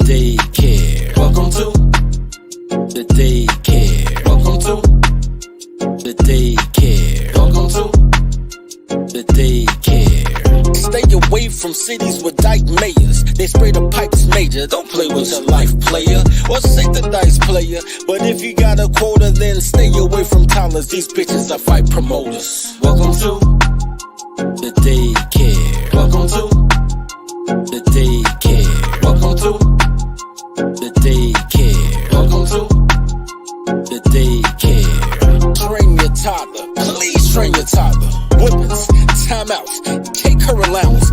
daycare. Welcome to the daycare. Welcome to the daycare. Welcome to the daycare. Stay away from cities with dyke mayors. They spray the pipes major. Don't play with your life, player, or shake the dice, player. But if you got a quota, then stay away from toddlers. These bitches are fight promoters. Welcome to the daycare. Welcome to the daycare. Welcome to the daycare. Welcome to the daycare. Train your toddler. Please train your toddler. Whippings, timeouts, take her allowance.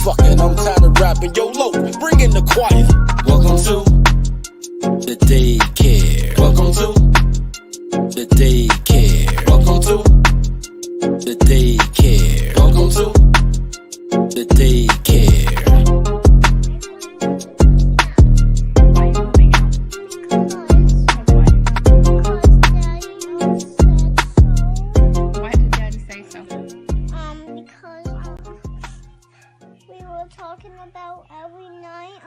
Fucking, I'm tired of rapping. Yo, Lo, bring in the choir. Welcome to the daycare. Welcome to the daycare. Welcome to the daycare. Welcome to the daycare. Why did Daddy say so? Because we were talking about every night,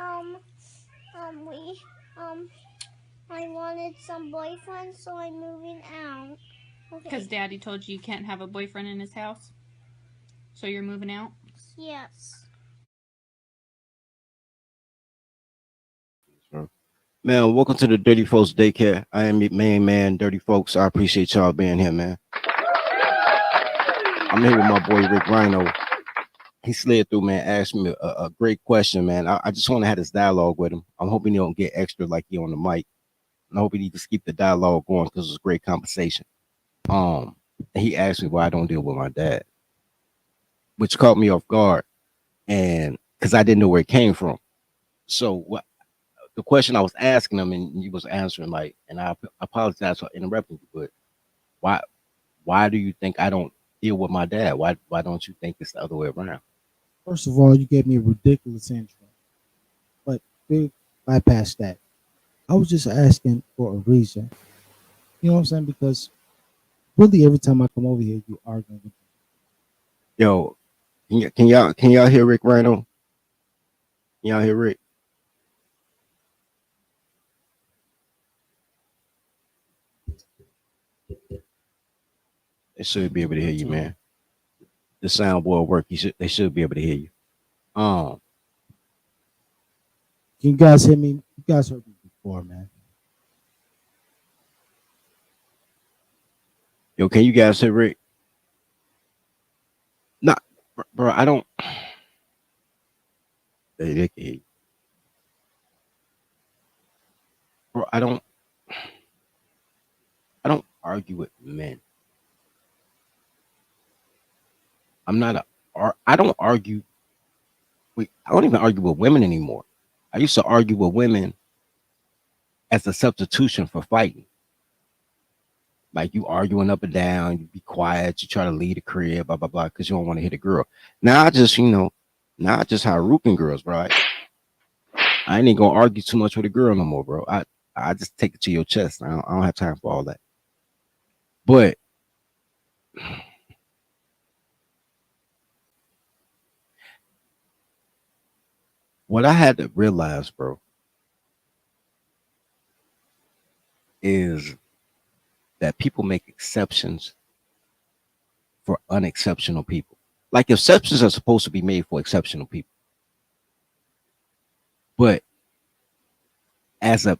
I wanted some boyfriend, so I'm moving out. Okay. Because Daddy told you can't have a boyfriend in his house? So you're moving out? Yes. Man, welcome to the Dirty Folks Daycare. I am your main man, Dirty Folks. I appreciate y'all being here, man. I'm here with my boy Rick Rhino. He slid through, man, asked me a great question, man. I just want to have this dialogue with him. I'm hoping he don't get extra like he on the mic. I'm hoping he just keep the dialogue going because it was a great conversation. He asked me why I don't deal with my dad, which caught me off guard, and because I didn't know where it came from. So what the question I was asking him, and he was answering like, and I apologize for interrupting you, but why do you think I don't deal with my dad? Why don't you think it's the other way around? First of all, you gave me a ridiculous intro, but we bypass that. I was just asking for a reason. You know what I'm saying? Because really, every time I come over here, you arguing with me. Yo, can y'all hear Rick Rhino? Can y'all hear Rick? They should be able to hear you, man. The soundboard work. They should be able to hear you. Can you guys hear me? You guys heard me before, man. Yo, can you guys hear Rick? Nah, bro, I don't. They can hear you. Bro, I don't argue with men. I don't argue. I don't even argue with women anymore. I used to argue with women as a substitution for fighting. Like you arguing up and down, you be quiet, you try to lead a crib, blah blah blah, because you don't want to hit a girl. Now I just, now I just how roofing girls, bro. I ain't gonna argue too much with a girl no more, bro. I just take it to your chest. I don't have time for all that. But what I had to realize, bro, is that people make exceptions for unexceptional people. Like exceptions are supposed to be made for exceptional people. But as a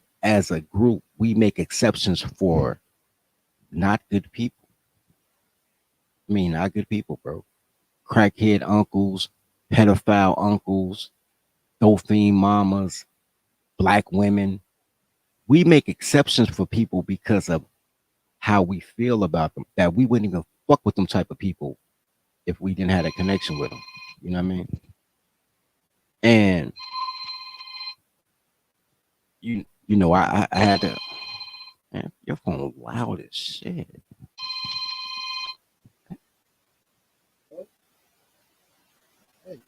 group, we make exceptions for not good people. I mean, not good people, bro. Crackhead uncles, pedophile uncles, dolphin mamas, black women. We make exceptions for people because of how we feel about them, that we wouldn't even fuck with them type of people if we didn't have a connection with them. You know what I mean? And I had to. Man, your phone loud as shit. Hey,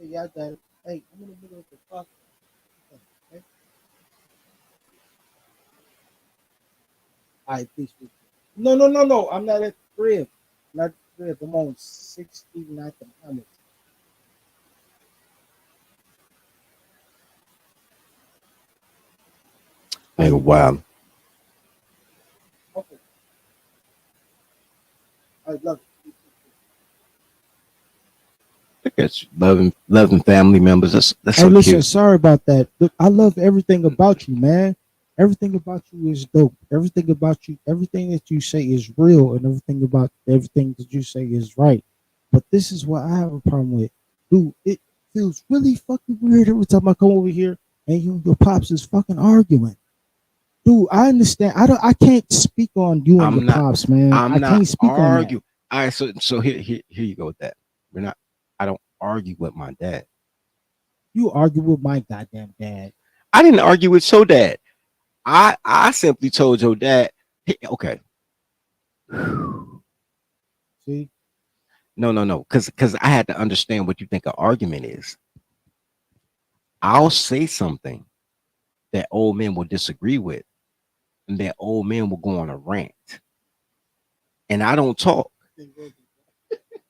y'all got it. Hey, I'm in the middle of the talk. Okay? All right, please. No. I'm not at the crib. Not at the crib. I'm on 69th and Hamilton. Nigga, wow. Okay. I love it. Look at you, loving family members. That's Hey, so listen, cute. sorry about that. Look, I love everything about you, man. Everything about you is dope. Everything about you, everything that you say is real, and everything that you say is right. But this is what I have a problem with, dude. It feels really fucking weird every time I come over here and you and your pops is fucking arguing, dude. I understand. I can't speak on you and your I'm not. pops, man. I I'm not can't speak on that. argue. All right, so here you go with that. We're not. I don't argue with my dad. You argue with my goddamn dad. I didn't argue with your dad. I simply told your dad, hey, okay, See, no, because I had to understand what you think an argument is. I'll say something that old men will disagree with, and that old men will go on a rant, and I don't talk.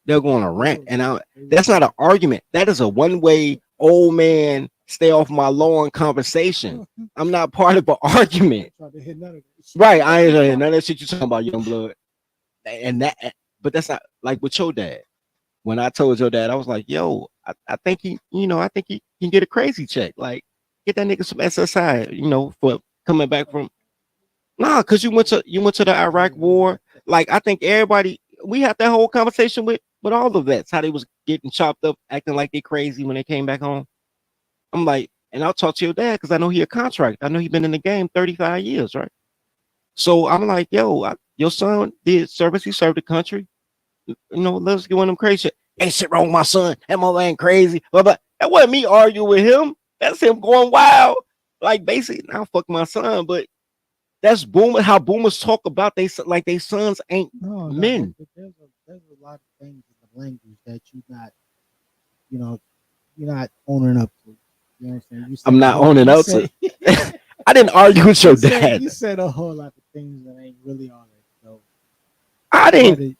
They'll go on a rant, and that's not an argument. That is a one-way old man stay off my lawn conversation. I'm not part of an argument. Right, I ain't hearing none of that shit you talking about, young blood. And that, but that's not like with your dad. When I told your dad, I was like, yo, I think I think he can get a crazy check. Like, get that nigga some SSI, for coming back from nah, cause you went to the Iraq war. Like, I think everybody we had that whole conversation with all the vets, how they was getting chopped up, acting like they crazy when they came back home. I'm like, and I'll talk to your dad because I know he a contract. I know he been in the game 35 years, right? So I'm like, yo, your son did service. He served the country. Let's get one of them crazy shit. Ain't shit wrong with my son. That mother ain't crazy. But that wasn't me arguing with him. That's him going wild. Like, basically, now fuck my son. But that's how boomers talk about like they sons ain't no, men. there's a lot of things in the language that you know, you're not owning up to. You know what I'm saying? I'm not owning up to. I didn't argue with your dad. You said a whole lot of things that ain't really on it. So I didn't.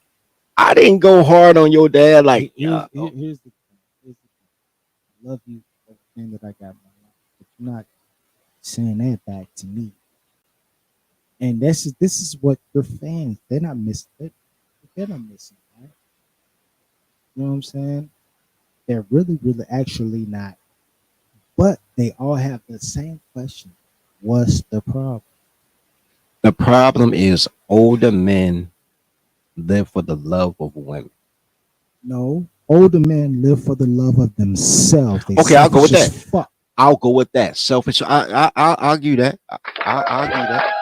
I didn't go hard on your dad. Like, here's the thing. Here's the thing. I love you for everything that I got in my life, but you're not saying that back to me. And this is what your fans, they're not missing it. They're not missing that. You know what I'm saying? They're really, really actually not. But they all have the same question. What's the problem? the problem is older men live for the love of women. No. Older men live for the love of themselves. They Okay, I'll go with selfish that. as fuck. I'll go with that. Selfish. I'll argue that. I'll argue that.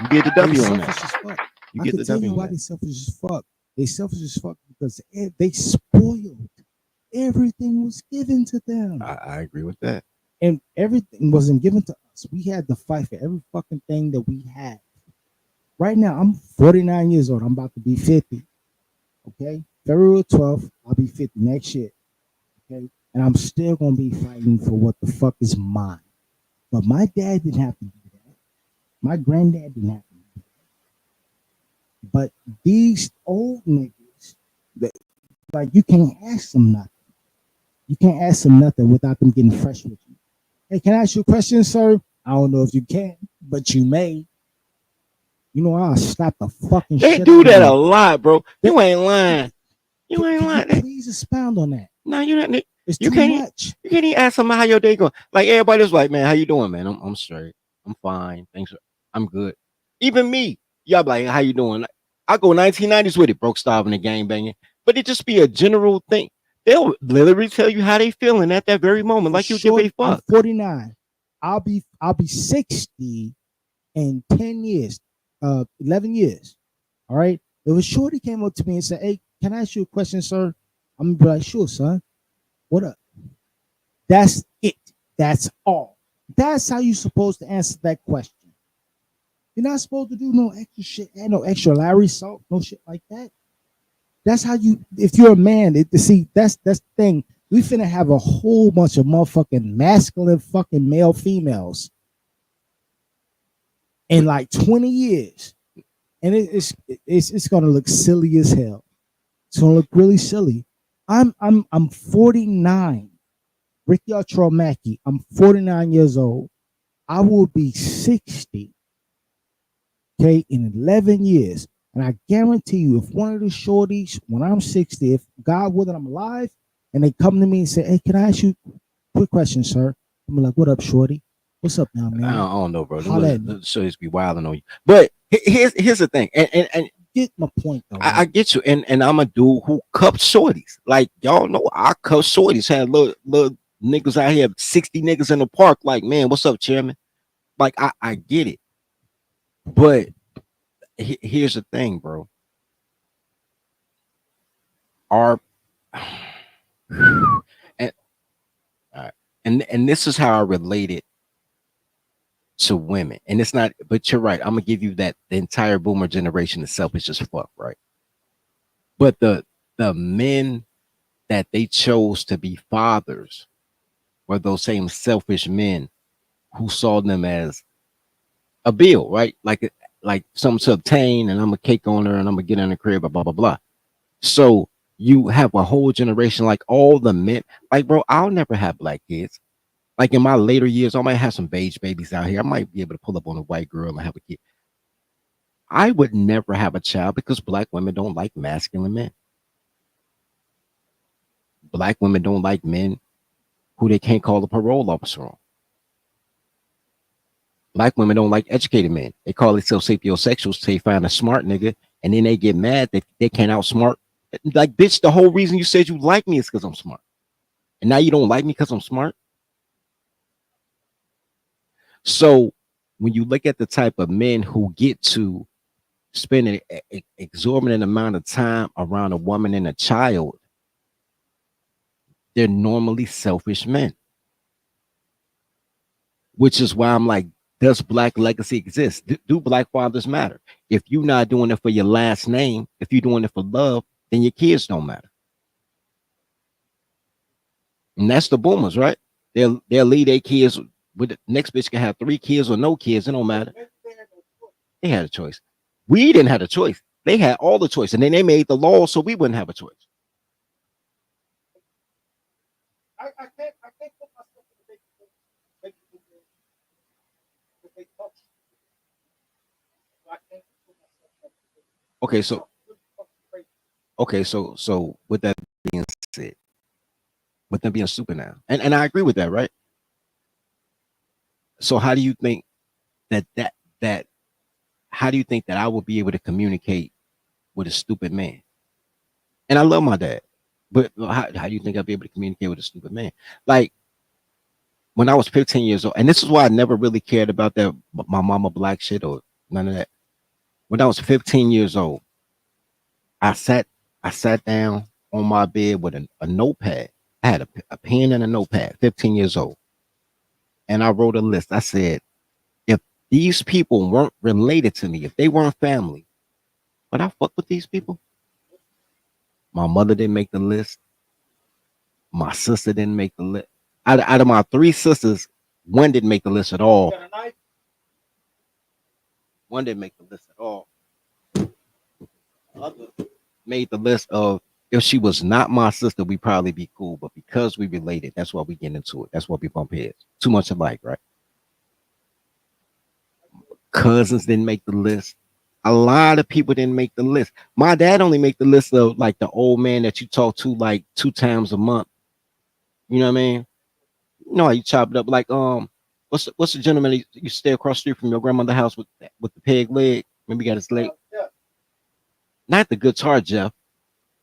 You get the W on Selfish that. as fuck. You I get can the tell W you on why that. they selfish as fuck. They selfish as fuck because they spoiled. Everything was given to them. I agree with that. And everything wasn't given to us. We had to fight for every fucking thing that we had. Right now, I'm 49 years old. I'm about to be 50. Okay? February 12th, I'll be 50 next year. Okay? And I'm still going to be fighting for what the fuck is mine. But my dad didn't have to do that. My granddad didn't have to do that. But these old niggas, that, like, you can't ask them nothing. You can't ask them nothing without them getting fresh with you. Hey, can I ask you a question, sir? I don't know if you can, but you may. You know, I'll slap the fucking They shit do out of that a you. lot, bro. You ain't lying. You ain't Can you lying. please expound on that? No, you not. It's You too can't. much. You can't even ask somebody how your day going. Like, everybody's like, man, how you doing, man? I'm straight. I'm fine. Thanks. I'm good. Even me, y'all be like, how you doing? I go 1990s with it, broke, starving, and gang banging. But it just be a general thing. They'll literally tell you how they feeling at that very moment, For like you give sure, a I'm fuck. 49. I'll be 60 in 10 years, 11 years. All right. If a shorty came up to me and said, "Hey, can I ask you a question, sir?" I'm gonna be like, "Sure, son. What up?" That's it. That's all. That's how you're supposed to answer that question. You're not supposed to do no extra shit, and no extra Larry salt, no shit like that. That's how you. If you're a man, see, that's the thing. We finna have a whole bunch of motherfucking masculine fucking male females in like 20 years, and it's gonna look silly as hell. It's gonna look really silly. I'm 49. Ricky Mackey. I'm 49 years old. I will be 60, okay, in 11 years. And I guarantee you, if one of the shorties, when I'm 60, if God willing I'm alive, and they come to me and say, hey, can I ask you a quick question, sir? I'm like, what up, shorty? What's up now, I man? don't know, bro. Holla at me. The shows be wilding on you. But here's the thing, and Get my point, though. I Right? get you, and I'm a dude who cups shorties. Like y'all know, I cup shorties. Had little niggas out here, 60 niggas in the park. Like, man, what's up, chairman? Like, I get it, but here's the thing, bro. Our and and this is how I relate it to women. And it's not, but you're right. I'm gonna give you that the entire boomer generation is selfish as fuck, right? But the men that they chose to be fathers were those same selfish men who saw them as a bill, right? Like something to obtain, and I'm a cake owner, and I'm gonna get in the crib, blah blah blah. So you have a whole generation, like all the men, like bro, I'll never have black kids. Like in my later years, I might have some beige babies out here. I might be able to pull up on a white girl and have a kid. I would never have a child because black women don't like masculine men. Black women don't like men who they can't call a parole officer on. Black women don't like educated men. They call themselves sapiosexuals till they find a smart nigga, and then they get mad that they can't outsmart. Like, bitch, the whole reason you said you like me is because I'm smart. And now you don't like me because I'm smart. So when you look at the type of men who get to spend an exorbitant amount of time around a woman and a child, they're normally selfish men. Which is why I'm like, does black legacy exist? Do black fathers matter? If you're not doing it for your last name, if you're doing it for love, then your kids don't matter. And that's the boomers, right? They'll leave their kids with the next bitch can have 3 kids or no kids. It don't matter. They had a choice. We didn't have a choice. They had all the choice. And then they made the law so we wouldn't have a choice. I can't put myself in the Okay, so with that being said, with them being super now, and I agree with that, right? So how do you think that how do you think that I will be able to communicate with a stupid man? And I love my dad, but how do you think I'll be able to communicate with a stupid man? Like when I was 15 years old, and this is why I never really cared about that my mama black shit or none of that. When I was 15 years old, I sat down on my bed with a notepad. I had a pen and a notepad, 15 years old. And I wrote a list. I said, if these people weren't related to me, if they weren't family, would I fuck with these people? My mother didn't make the list. My sister didn't make the list. Out of my 3 sisters, one didn't make the list at all. One didn't make the list at all. Other made the list of if she was not my sister, we'd probably be cool. But because we related, that's why we get into it. That's why we bump heads. Too much alike, right? Cousins didn't make the list. A lot of people didn't make the list. My dad only make the list of like the old man that you talk to like 2 times a month. You know what I mean? You know how you chop it up like what's the gentleman you stay across the street from your grandmother's house with the peg leg? Maybe he got his leg. Not the guitar, Jeff.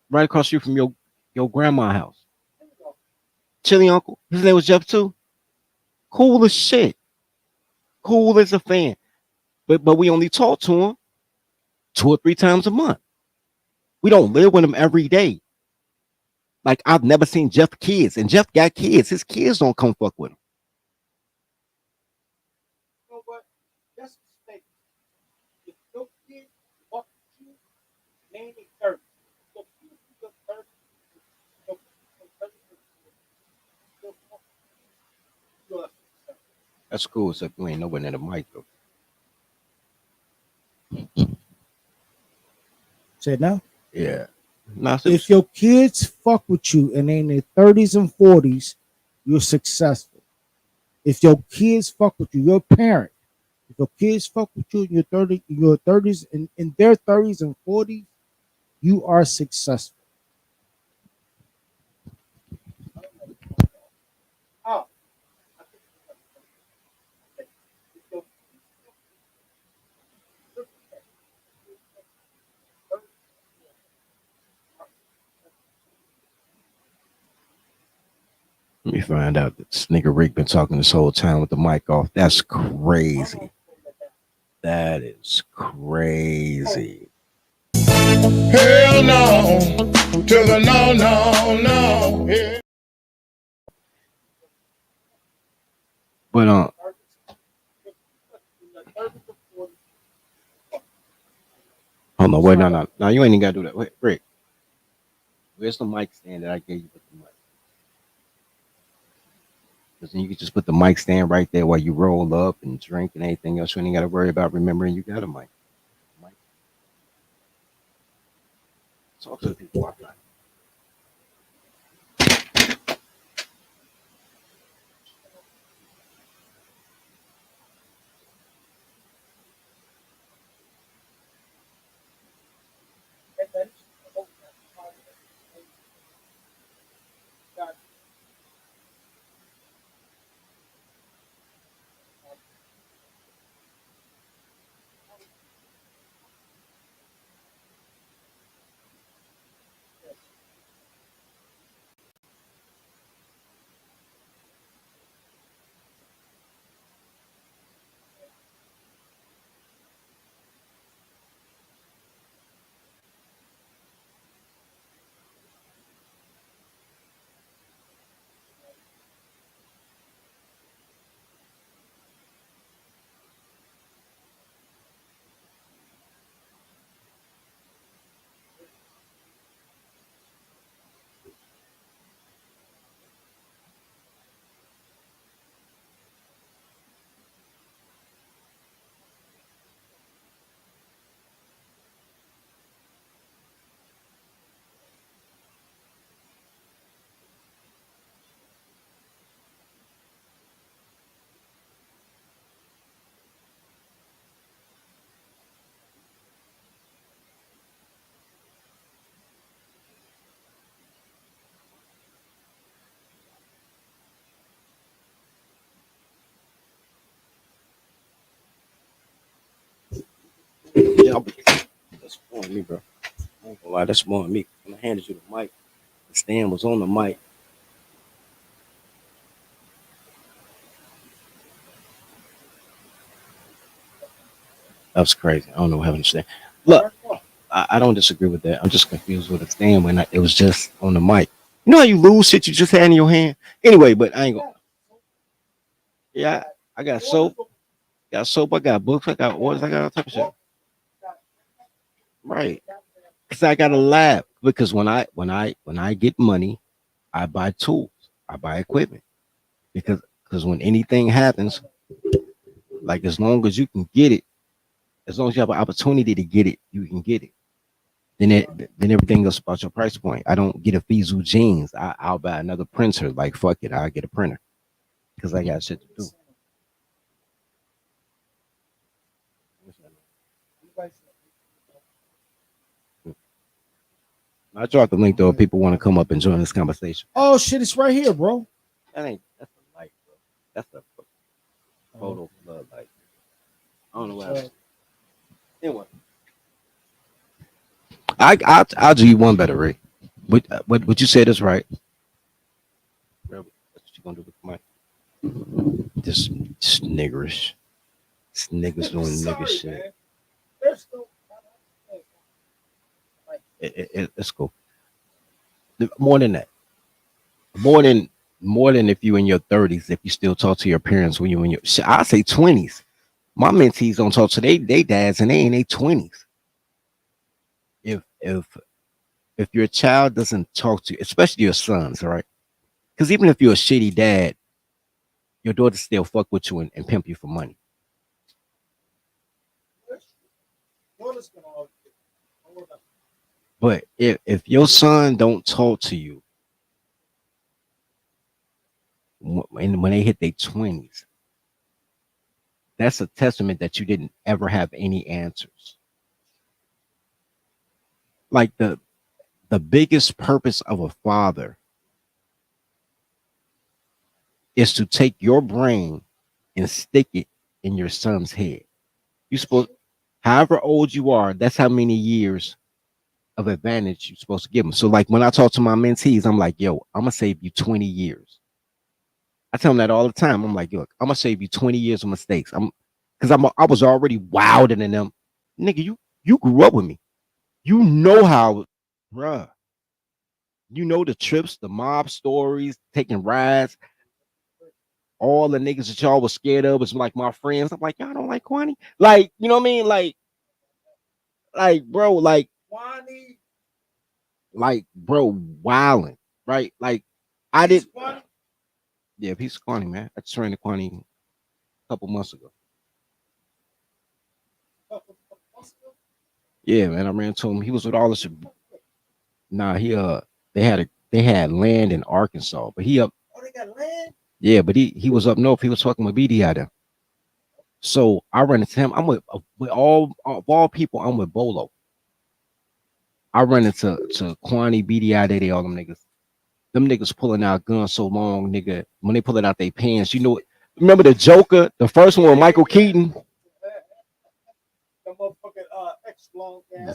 Right across the street from your grandma's house. Chili Uncle. His name was Jeff too. Cool as shit. Cool as a fan. But we only talk to him 2 or 3 times a month. We don't live with him every day. Like I've never seen Jeff kids, and Jeff got kids. His kids don't come fuck with him. You know what? That's a mistake. If your kid fuck with you, name it 30. That's cool, except you ain't nowhere near the mic though. Say it now. Yeah. If your kids fuck with you and they in their 30s and 40s, you're successful. If your kids fuck with you, your parent, if your kids fuck with you in your 30s, in their 30s and 40s, you are successful. Oh. Let me find out that this nigga Rick been talking this whole time with the mic off. That's crazy. That is crazy. Hell no, to the no, no, no. Yeah. But hold on, wait, no, you ain't even gotta do that. Wait, Rick, where's the mic stand that I gave you with the mic? Because then you can just put the mic stand right there while you roll up and drink and anything else. You ain't got to worry about remembering you got a mic. Talk to the people outside. Yeah, that's more than me, bro. I ain't gonna lie, that's more than me. When I handed you the mic, the stand was on the mic. That was crazy. I don't know what happened to stand. Look, I don't disagree with that. I'm just confused with the stand when it was just on the mic. You know how you lose shit you just had in your hand? Anyway, but I ain't gonna. Yeah, I got soap. Got soap. I got books. I got orders. I got all type of shit. Right. Because I got a lab. Because when I get money, I buy tools. I buy equipment. Because when anything happens, like as long as you can get it, as long as you have an opportunity to get it, you can get it. Then everything else about your price point. I don't get a Fizu jeans. I'll buy another printer. Like fuck it, I'll get a printer because I got shit to do. I dropped the link though if people want to come up and join this conversation. Oh shit, it's right here, bro. That's a light, bro. That's a photo floodlight. I don't know what happened. Anyway, I'll do you one better, Ray. What you said is right. Bro, that's what you gonna do with the mic. This niggerish. This niggas doing nigga shit. It's cool. More than that. More than more than if you in your 30s, if you still talk to your parents when you in your I say 20s. My mentees don't talk to they dads and they in their 20s. If if if your child doesn't talk to you, especially your sons, all right? Because even if you're a shitty dad, your daughter still fuck with you and pimp you for money. But if your son don't talk to you, when they hit their 20s, that's a testament that you didn't ever have any answers. Like the biggest purpose of a father is to take your brain and stick it in your son's head. You supposed, however old you are, that's how many years of advantage you're supposed to give them. So, like when I talk to my mentees, I'm like, "Yo, I'm gonna save you 20 years." I tell them that all the time. I'm like, "Look, I'm gonna save you 20 years of mistakes." Because I was already wilder than them, nigga. You grew up with me. You know how, bruh. You know the trips, the mob stories, taking rides. All the niggas that y'all was scared of was like my friends. I'm like, y'all don't like Kwani? Like, you know what I mean? Like, bro, bro, wilding, right? Like, I did. Yeah, he's Kwani, man. I just ran to Kwani a couple months ago. Yeah, man, I ran to him. He was with all this. Nah, they had land in Arkansas, but he up. Oh, they got land. Yeah, but he was up north. He was fucking with BD out there. So I run into him. I'm with all of all people. I'm with Bolo. I run into Kwani, BDI, they all them niggas. Them niggas pulling out guns so long, nigga. When they pull it out their pants, you know. Remember the Joker, the first one with Michael Keaton,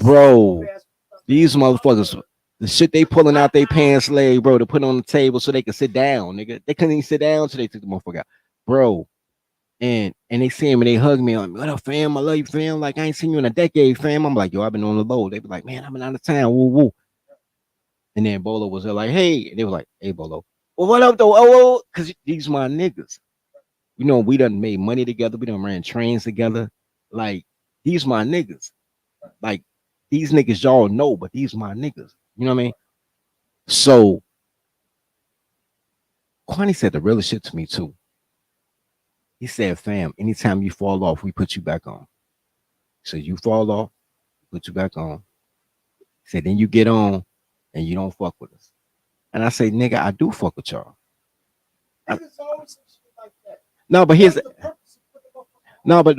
bro. These motherfuckers, the shit they pulling out their pants leg, bro, to put on the table so they can sit down, nigga. They couldn't even sit down, so they took the motherfucker out, bro. And they see him and they hug me on, what up, fam? I love you, fam. Like I ain't seen you in a decade, fam. I'm like, yo, I've been on the low. They be like, man, I've been out of town. Woo woo. And then Bolo was there like, hey, and they were like, hey, Bolo. Well, what up though? Oh, because these my niggas. You know, we done made money together. We done ran trains together. Like, these my niggas. Like, these niggas y'all know, but these my niggas. You know what I mean? So Kwani said the realest shit to me too. He said, fam, anytime you fall off, we put you back on. So you fall off, put you back on. He said, then you get on and you don't fuck with us. And I say, nigga, I do fuck with y'all. No, but here's no, but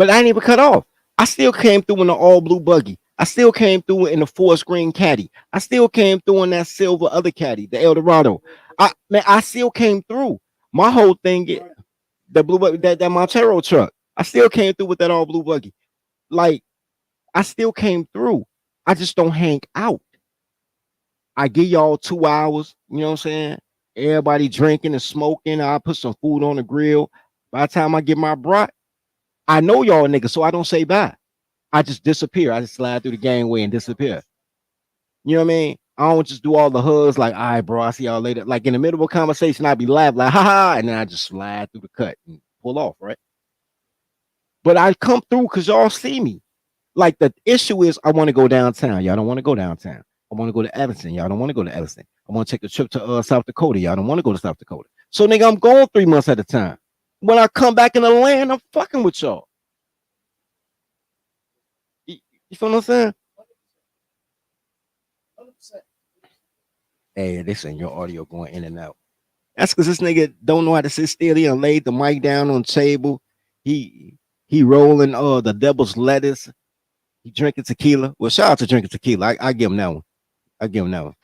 I ain't even cut off. I still came through in the all blue buggy. I still came through in the forest green caddy. I still came through in that silver other caddy, the Eldorado. I still came through. My whole thing is the blue buggy, that Montero truck. I still came through with that all blue buggy. Like I still came through. I just don't hang out. I give y'all 2 hours. You know what I'm saying? Everybody drinking and smoking. I put some food on the grill. By the time I get my brat, I know y'all niggas, so I don't say bye. I just disappear. I just slide through the gangway and disappear. You know what I mean? I don't just do all the hugs like, all right, bro, I see y'all later. Like in the middle of a conversation, I'd be laughing like, ha ha, and then I just slide through the cut and pull off, right? But I come through because y'all see me. Like the issue is I want to go downtown. Y'all don't want to go downtown. I want to go to Evanston. Y'all don't want to go to Evanston. I want to take a trip to South Dakota. Y'all don't want to go to South Dakota. So nigga, I'm going 3 months at a time. When I come back in the land, I'm fucking with y'all. You feel what I'm saying? Hey, they saying your audio going in and out. That's because this nigga don't know how to sit still. He done laid the mic down on the table. He rolling the devil's lettuce. He drinking tequila. Well, shout out to drinking tequila. I give him that one. I give him that one.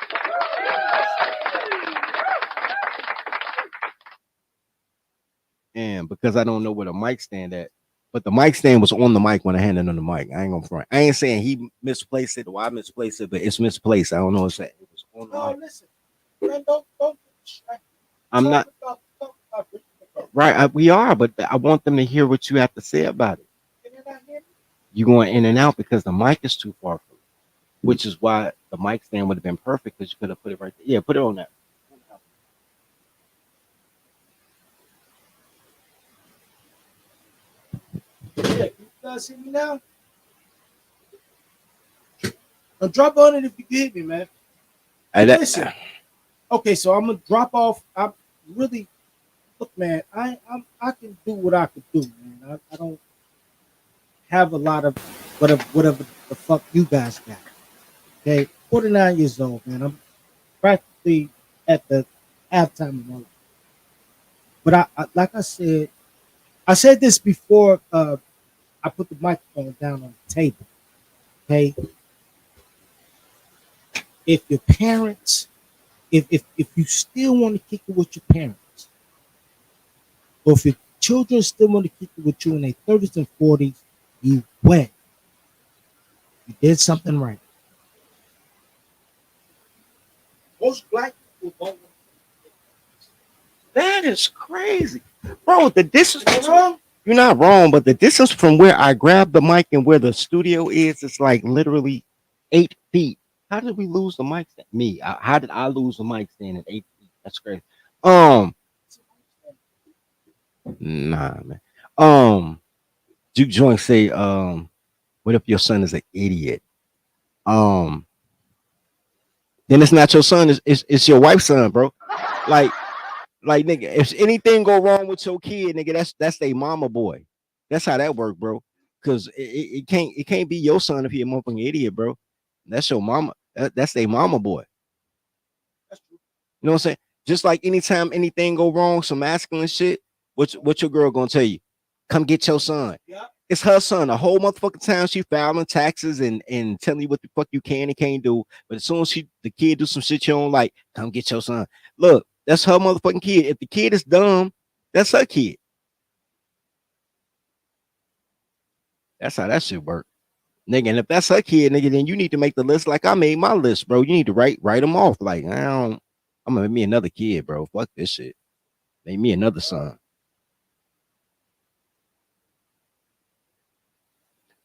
And because I don't know where the mic stand at, but the mic stand was on the mic when I handed him the mic. I ain't gonna front. I ain't saying he misplaced it or I misplaced it, but it's misplaced. I don't know what's that. It was on the mic. Listen, man, don't I'm not right. We are, but I want them to hear what you have to say about it. You going in and out because the mic is too far from you, which is why the mic stand would have been perfect because you could have put it right there. Yeah, put it on that. Yeah, you guys see me now? Now drop on it if you can hear me, man. Hey, listen. Okay, so I'm gonna drop off. really, look, man, I can do what I could do, man. I don't have a lot of whatever the fuck you guys got. Okay, 49 years old, man. I'm practically at the halftime of my life. But like I said this before. I put the microphone down on the table. Okay, if your parents, if you still want to kick it with your parents, or if your children still want to kick it with you in their 30s and 40s, you went. You did something right. Most black people don't. That is crazy, bro. The distance. Am I wrong? You're not wrong, but the distance from where I grabbed the mic and where the studio is like literally 8 feet. How did we lose the mic stand? Me. How did I lose the mic stand at 8 feet? That's crazy. Um, nah, man. Juke Joint say, what if your son is an idiot? Um, then it's not your son, it's your wife's son, bro. Like, nigga, if anything go wrong with your kid, nigga, that's their mama boy. That's how that work, bro. Cause it can't be your son if he a motherfucking idiot, bro. That's your mama. That's their mama boy. You know what I'm saying? Just like anytime anything go wrong, some masculine shit, what your girl gonna tell you? Come get your son. Yeah. It's her son. The whole motherfucking time she filing taxes and telling you what the fuck you can and can't do. But as soon as the kid do some shit you don't like, come get your son. Look, that's her motherfucking kid. If the kid is dumb, that's her kid. That's how that shit work. Nigga, and if that's her kid, nigga, then you need to make the list like I made my list, bro. You need to write them off. Like, I'm gonna make me another kid, bro. Fuck this shit. Make me another son.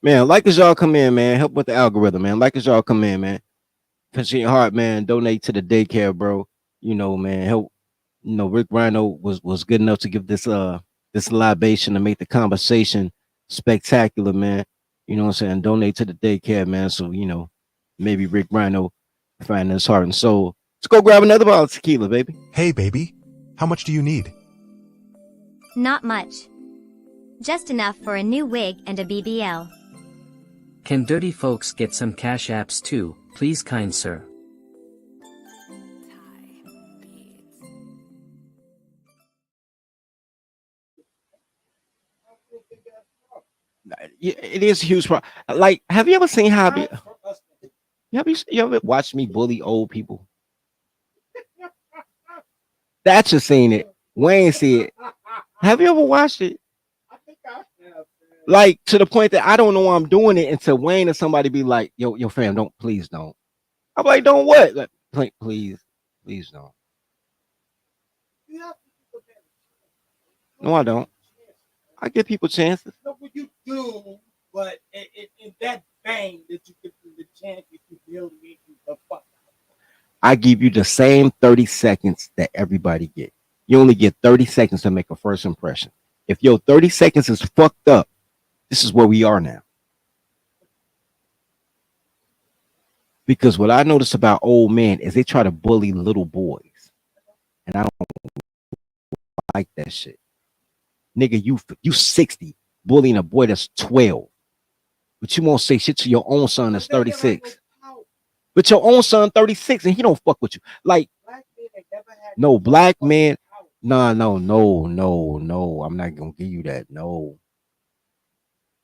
Man, like as y'all come in, man. Help with the algorithm, man. Like as y'all come in, man. Pinch your heart, man. Donate to the daycare, bro. You know, man. Help. You know, Rick Rhino was good enough to give this libation to make the conversation spectacular, man. You know what I'm saying? Donate to the daycare, man. So, maybe Rick Rhino find his heart and soul. Let's go grab another bottle of tequila, baby. Hey, baby. How much do you need? Not much. Just enough for a new wig and a BBL. Can dirty folks get some cash apps too, please kind sir? Yeah, it is a huge problem. Like, have you ever seen how you ever watched me bully old people? That you seen it. Wayne see it. Have you ever watched it? Like to the point that I don't know why I'm doing it until Wayne or somebody be like, yo, fam, please don't. I'm like, don't what? Like, please don't. No, I don't. I give people chances. No, what you do, but in that vein that you give them the chance that you humiliate the fuck. I give you the same 30 seconds that everybody get. You only get 30 seconds to make a first impression. If your 30 seconds is fucked up, this is where we are now. Because what I notice about old men is they try to bully little boys. And I don't like that shit. Nigga, you 60 bullying a boy that's 12. But you won't say shit to your own son that's 36. But your own son 36 and he don't fuck with you. Like, no, black man. No. I'm not gonna give you that. No.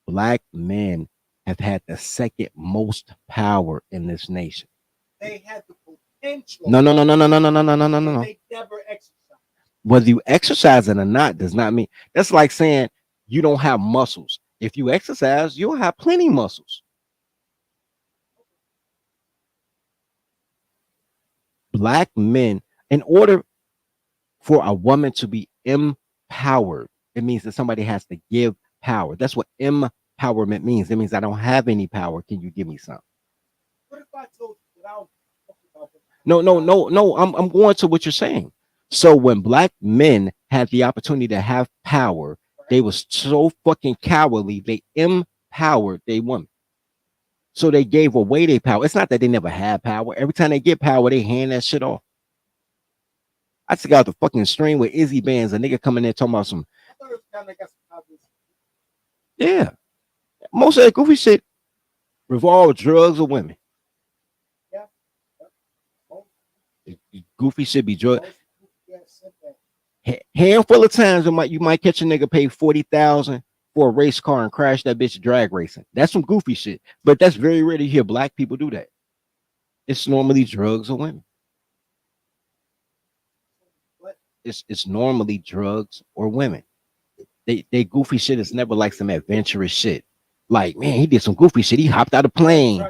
Black men have had the second most power in this nation. They had the potential. No. They never exercised. Whether you exercise it or not does not mean that's like saying you don't have muscles. If you exercise, you'll have plenty muscles. Black men, in order for a woman to be empowered, it means that somebody has to give power. That's what empowerment means. It means I don't have any power. Can you give me some? What if I told you that I was No. I'm going to what you're saying. So when black men had the opportunity to have power, they was so fucking cowardly. They empowered their woman. So they gave away their power. It's not that they never had power. Every time they get power, they hand that shit off. I took out the fucking stream with Izzy Bands. A nigga coming there talking about some. Yeah, most of that goofy shit revolve drugs or women. Goofy shit be drugs. Handful of times you might catch a nigga pay 40,000 for a race car and crash that bitch drag racing. That's some goofy shit. But that's very rare to hear black people do that. It's normally drugs or women. It's normally drugs or women. They goofy shit is never like some adventurous shit. Like, man, he did some goofy shit. He hopped out of a plane.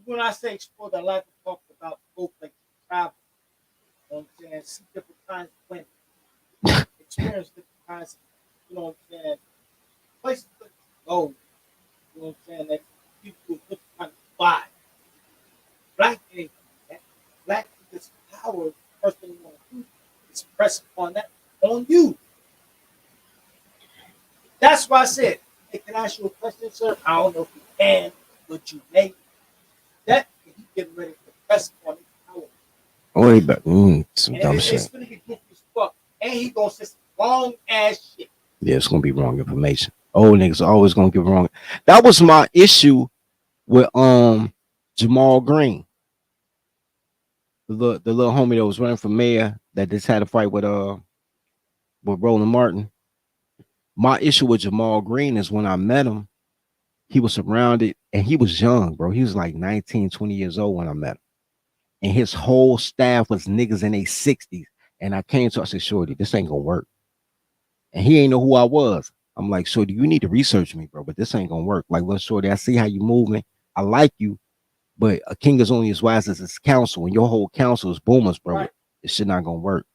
When I say explore their life, I talk about go like travel. You know what I'm saying? See different kinds of women. Experience different kinds of, you know what I'm saying, places to go. You know what I'm saying? That people with different kind of vibe. Black ain't that. Black is power. The first thing you want to do is press upon that on you. That's why I said, hey, can I ask you a question, sir? I don't know if you can, but you may. That he getting ready to press upon his power. Oh, he about some and dumb it's shit. Gonna get goofy as fuck. And he gonna say some wrong ass shit. Yeah, it's gonna be wrong information. Old niggas always gonna give wrong. That was my issue with Jamal Green, the little homie that was running for mayor that just had a fight with Roland Martin. My issue with Jamal Green is when I met him, he was surrounded and he was young, bro. He was like 19, 20 years old when I met him. And his whole staff was niggas in their 60s. And I came to him, I said, Shorty, this ain't gonna work. And he ain't know who I was. I'm like, Shorty, you need to research me, bro, but this ain't gonna work. Like, look, Shorty, I see how you moving. I like you, but a king is only as wise as his counsel. And your whole counsel is boomers, bro. Right. This shit not gonna work.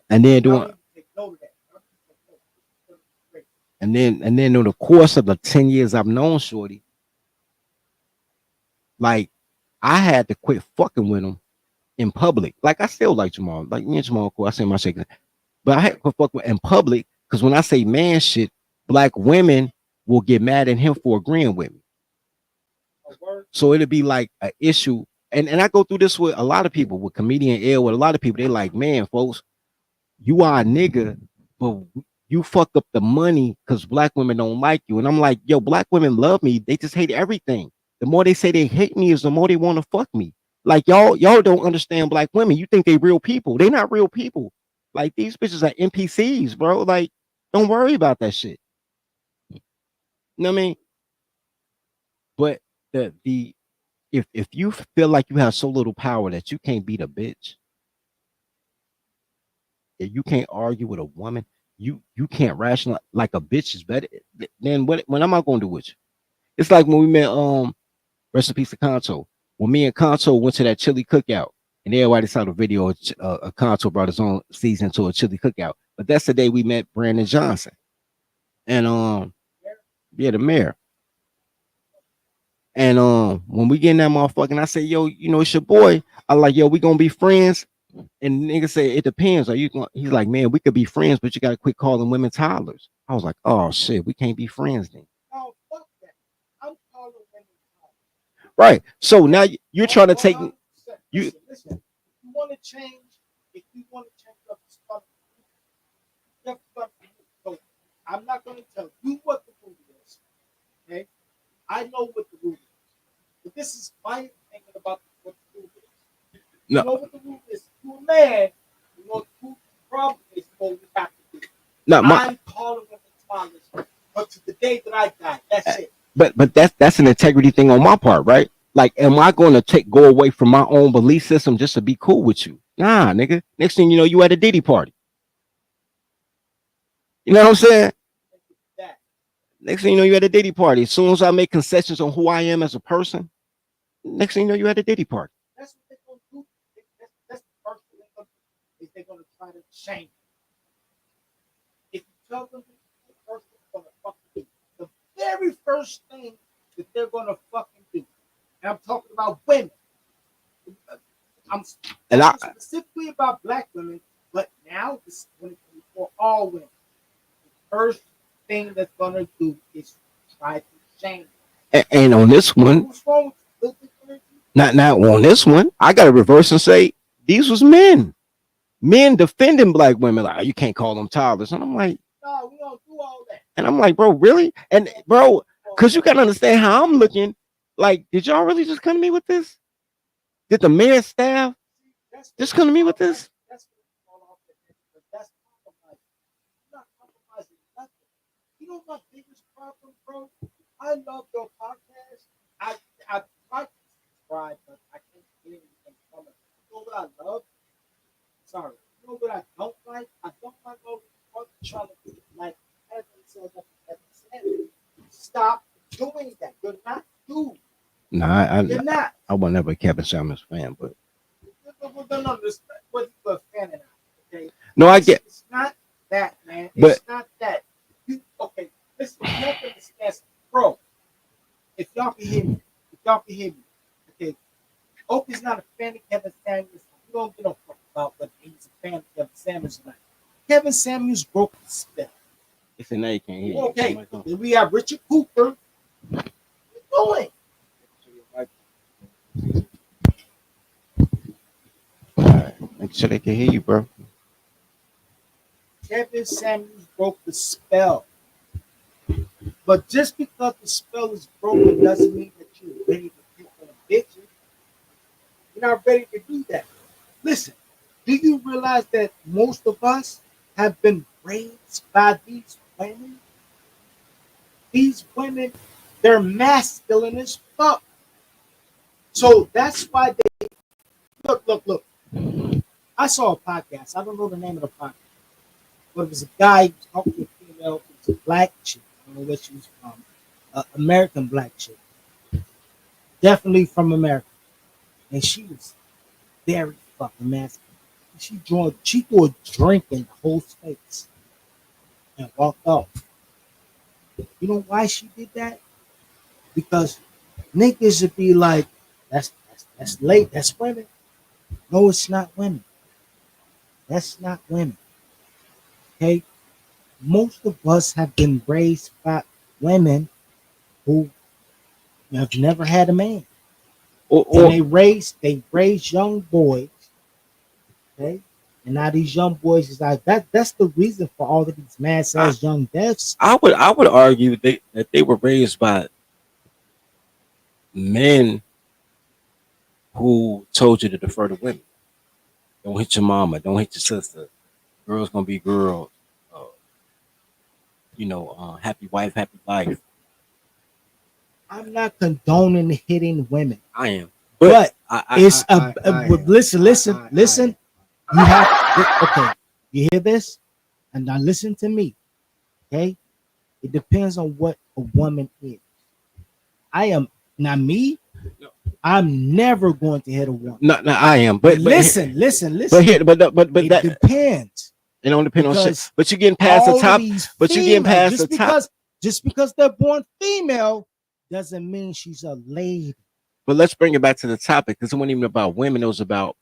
And then doing and then in the course of the 10 years I've known Shorty, like I had to quit fucking with him in public. Like I still like Jamal. Like me and Jamal, cool. I say my shit. But I had to quit fucking with in public because when I say man shit, black women will get mad at him for agreeing with me. So it'll be like an issue. And I go through this with a lot of people, with comedian L, with a lot of people. They like, man, folks, you are a nigga, but you fuck up the money because black women don't like you. And I'm like, yo, black women love me. They just hate everything. The more they say they hate me is the more they want to fuck me. Like y'all don't understand black women. You think they real people. They not real people. Like these bitches are NPCs, bro. Like, don't worry about that shit. You know what I mean? But if you feel like you have so little power that you can't beat a bitch, if you can't argue with a woman, you can't rationalize like a bitch is better. Then what am I going to do with you? It's like when we met rest in peace to Conto. When me and Conto went to that chili cookout, and everybody saw the video of Conto brought his own season to a chili cookout. But that's the day we met Brandon Johnson. And yeah, the mayor. And when we get in that motherfucking, I say, yo, you know, it's your boy. I like, yo, we gonna be friends. And the nigga say, it depends. Are you going? He's like, man, we could be friends, but you gotta quit calling women toddlers. I was like, oh shit, we can't be friends then. Oh, fuck that. I'm calling women toddlers. Right. So now you're trying to take you. Listen, if you want to change, up the stuff, so I'm not gonna tell you what the rule is. Okay. I know what the rule is. But this is my opinion about what the rule is. No. You know what the rule is? To a man, you know the problem is what we have to do. No, I'm calling them the but to the day that I die, that's it. But that's an integrity thing on my part, right? Like, am I going to go away from my own belief system just to be cool with you? Nah, nigga. Next thing you know, you at a Diddy party. You know what I'm saying? Next thing you know, you at a Diddy party. As soon as I make concessions on who I am as a person, next thing you know, you at a Diddy party. That's what they're going to do. That's the first thing they're going to try to change. If you tell them the first thing they're going to fucking do, the very first thing that they're going to fucking do, and I'm talking about women. I'm specifically about black women, but now this is going to be for all women. The first thing that's gonna do is try to change. And on this one, what's wrong with Not on this one. I got to reverse and say these was men defending black women. Like, you can't call them toddlers. And I'm like, No, we don't do all that. and I'm like, bro, really? And bro, because you got to understand how I'm looking. Like, did y'all really just come to me with this? Did the mayor's staff just come to me with this? That's what we call off the head, but that's compromising. You're not compromising nothing. You know my biggest problem, bro? I love your podcast. I try to subscribe, but I can't get anything from it. You know what I love? Sorry. You know what I don't like? I don't like all these fucking trying to be like Evan said, stop doing that. You're not you. Nah, You're not. I was never a Kevin Samuels fan, but No, what you a fan of that, okay? no, I get. It's not that, man. But It's not that. You okay? Listen, you have to understand, bro. If y'all can hear me, okay. Oak is not a fan of Kevin Samuels. You don't give a fuck about whether he's a fan of Kevin Samuels or not. Kevin Samuels broke the spell. it's a now you can't hear. Okay, then we have Richard Cooper. What you doing? All right, make sure they can hear you, bro. Kevin Samuels broke the spell. But just because the spell is broken doesn't mean that you're ready to pick on bitches. You're not ready to do that. Listen, do you realize that most of us have been raised by these women? These women, they're masculine as fuck. So that's why they look. I saw a podcast. I don't know the name of the podcast. But it was a guy talking to a female, it was a black chick. I don't know where she was from. American black chick. Definitely from America. And she was very fucking masculine. She threw a drink in the whole space and walked off. You know why she did that? Because niggas would be like, that's late, that's women. No, it's not women. That's not women. Okay? Most of us have been raised by women who have never had a man. And they raise young boys. Okay? And now these young boys is like that's the reason for all of these mass ass young deaths. I would argue that they were raised by men who told you to defer to women. Don't hit your mama. Don't hit your sister. Girls gonna be girls. Happy wife, happy life. I'm not condoning hitting women. I am, but listen. You have okay. You hear this? And now listen to me. Okay, it depends on what a woman is. I am not me. I'm never going to hit a woman. No, I am. But listen. But that depends. It don't depend on shit. But you're getting past the top. But you're getting past the top. Just because they're born female doesn't mean she's a lady. But let's bring it back to the topic, because it wasn't even about women. It was about,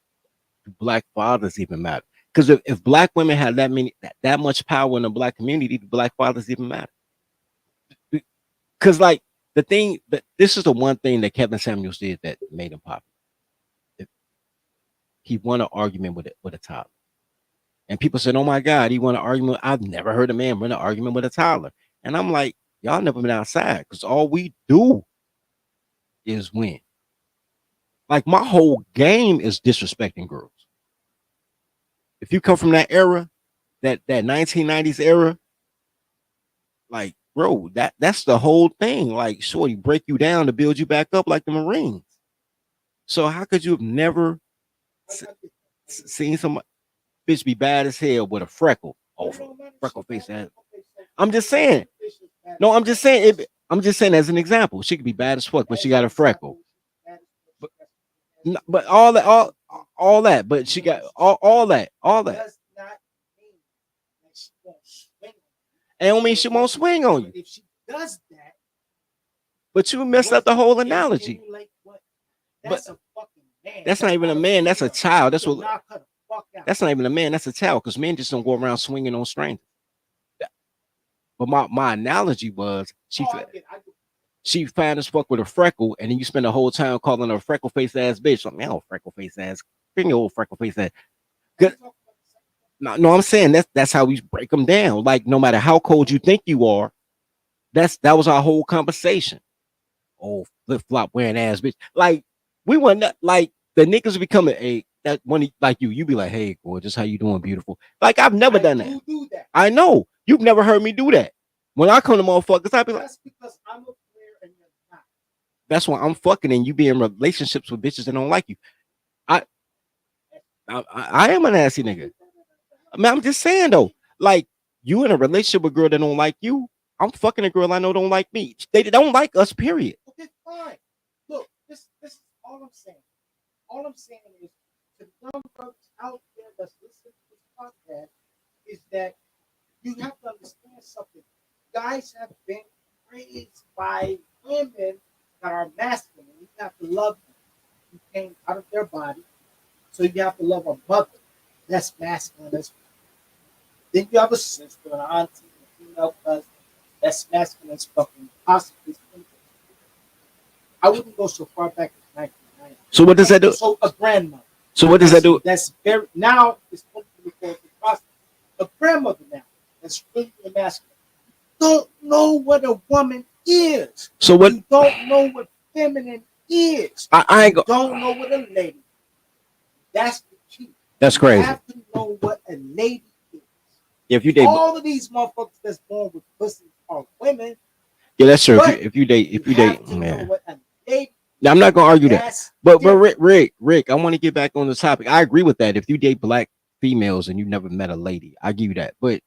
do black fathers even matter? Because if black women had that much power in the black community, do black fathers even matter? Because like the thing that this is the one thing that Kevin Samuels did that made him popular. He won an argument with a toddler. And people said, oh my God, he won an argument. I've never heard a man win an argument with a toddler. And I'm like, y'all never been outside, because all we do is win. Like, my whole game is disrespecting girls. If you come from that era, that 1990s era, like, bro, that's the whole thing. Like, shorty break you down to build you back up like the Marines. So how could you have never seen somebody bitch be bad as hell with a freckle? Oh, freckle face ass. I'm just saying. No, I'm just saying it. I'm just saying as an example. She could be bad as fuck, but she got a freckle. But all that. But she got all that. It don't mean she won't swing on you. If she does that, but you messed up the whole analogy. But that's not even a man. That's a child. That's what. That's not even a man. That's a child. Because men just don't go around swinging on strangers. But my analogy was she. she fine as fuck with a freckle, and then you spend the whole time calling her a freckle face ass bitch. Like, man, oh, freckle face ass, bring your old freckle face ass. Good. No, no, I'm saying that's how we break them down. Like, no matter how cold you think you are, that was our whole conversation. Oh, flip flop wearing ass bitch. Like, we were not like the niggas becoming a that when like you be like, hey, gorgeous, how you doing, beautiful? Like, I've never done that. Do that. I know you've never heard me do that. When I come to motherfuckers, I be like, That's because I'm a player and you're not. that's why I'm fucking and you be in relationships with bitches that don't like you. I I am a nasty nigga. I mean, I'm just saying though, like you in a relationship with a girl that don't like you. I'm fucking a girl I know don't like me. They don't like us. Period. Okay, fine. Look, this is all I'm saying. All I'm saying is to the young folks out there that's listening to this podcast is that you have to understand something. Guys have been raised by women that are masculine. You have to love them. You came out of their body, so you have to love a mother. That's masculine as well. Then you have a sister, an auntie, a female cousin. That's masculine as fucking possibly. I wouldn't go so far back as 1990. So what does that do? So a grandmother. So what does that do? That's very now it's the process. A grandmother now that's really masculine. Don't know what a woman is. So what? You don't know what feminine is. I ain't go. Don't know what a lady is. That's the key. That's crazy. You have to know what a lady is. If you date, all of these motherfuckers that's born with pussy are women. yeah, that's true. But If you date, man. Now, I'm not gonna argue that. But different. Rick, I want to get back on the topic. I agree with that. If you date black females and you never met a lady, I give you that. But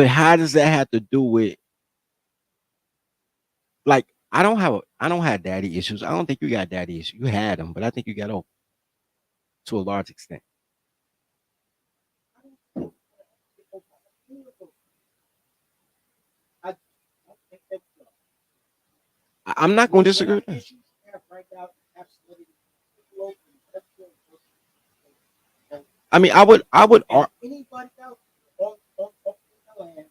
how does that have to do with like I don't have daddy issues. I don't think you got daddy issues. You had them, but I think you got over to a large extent. I'm not going to disagree with that. I mean, I would. Anybody else on the land,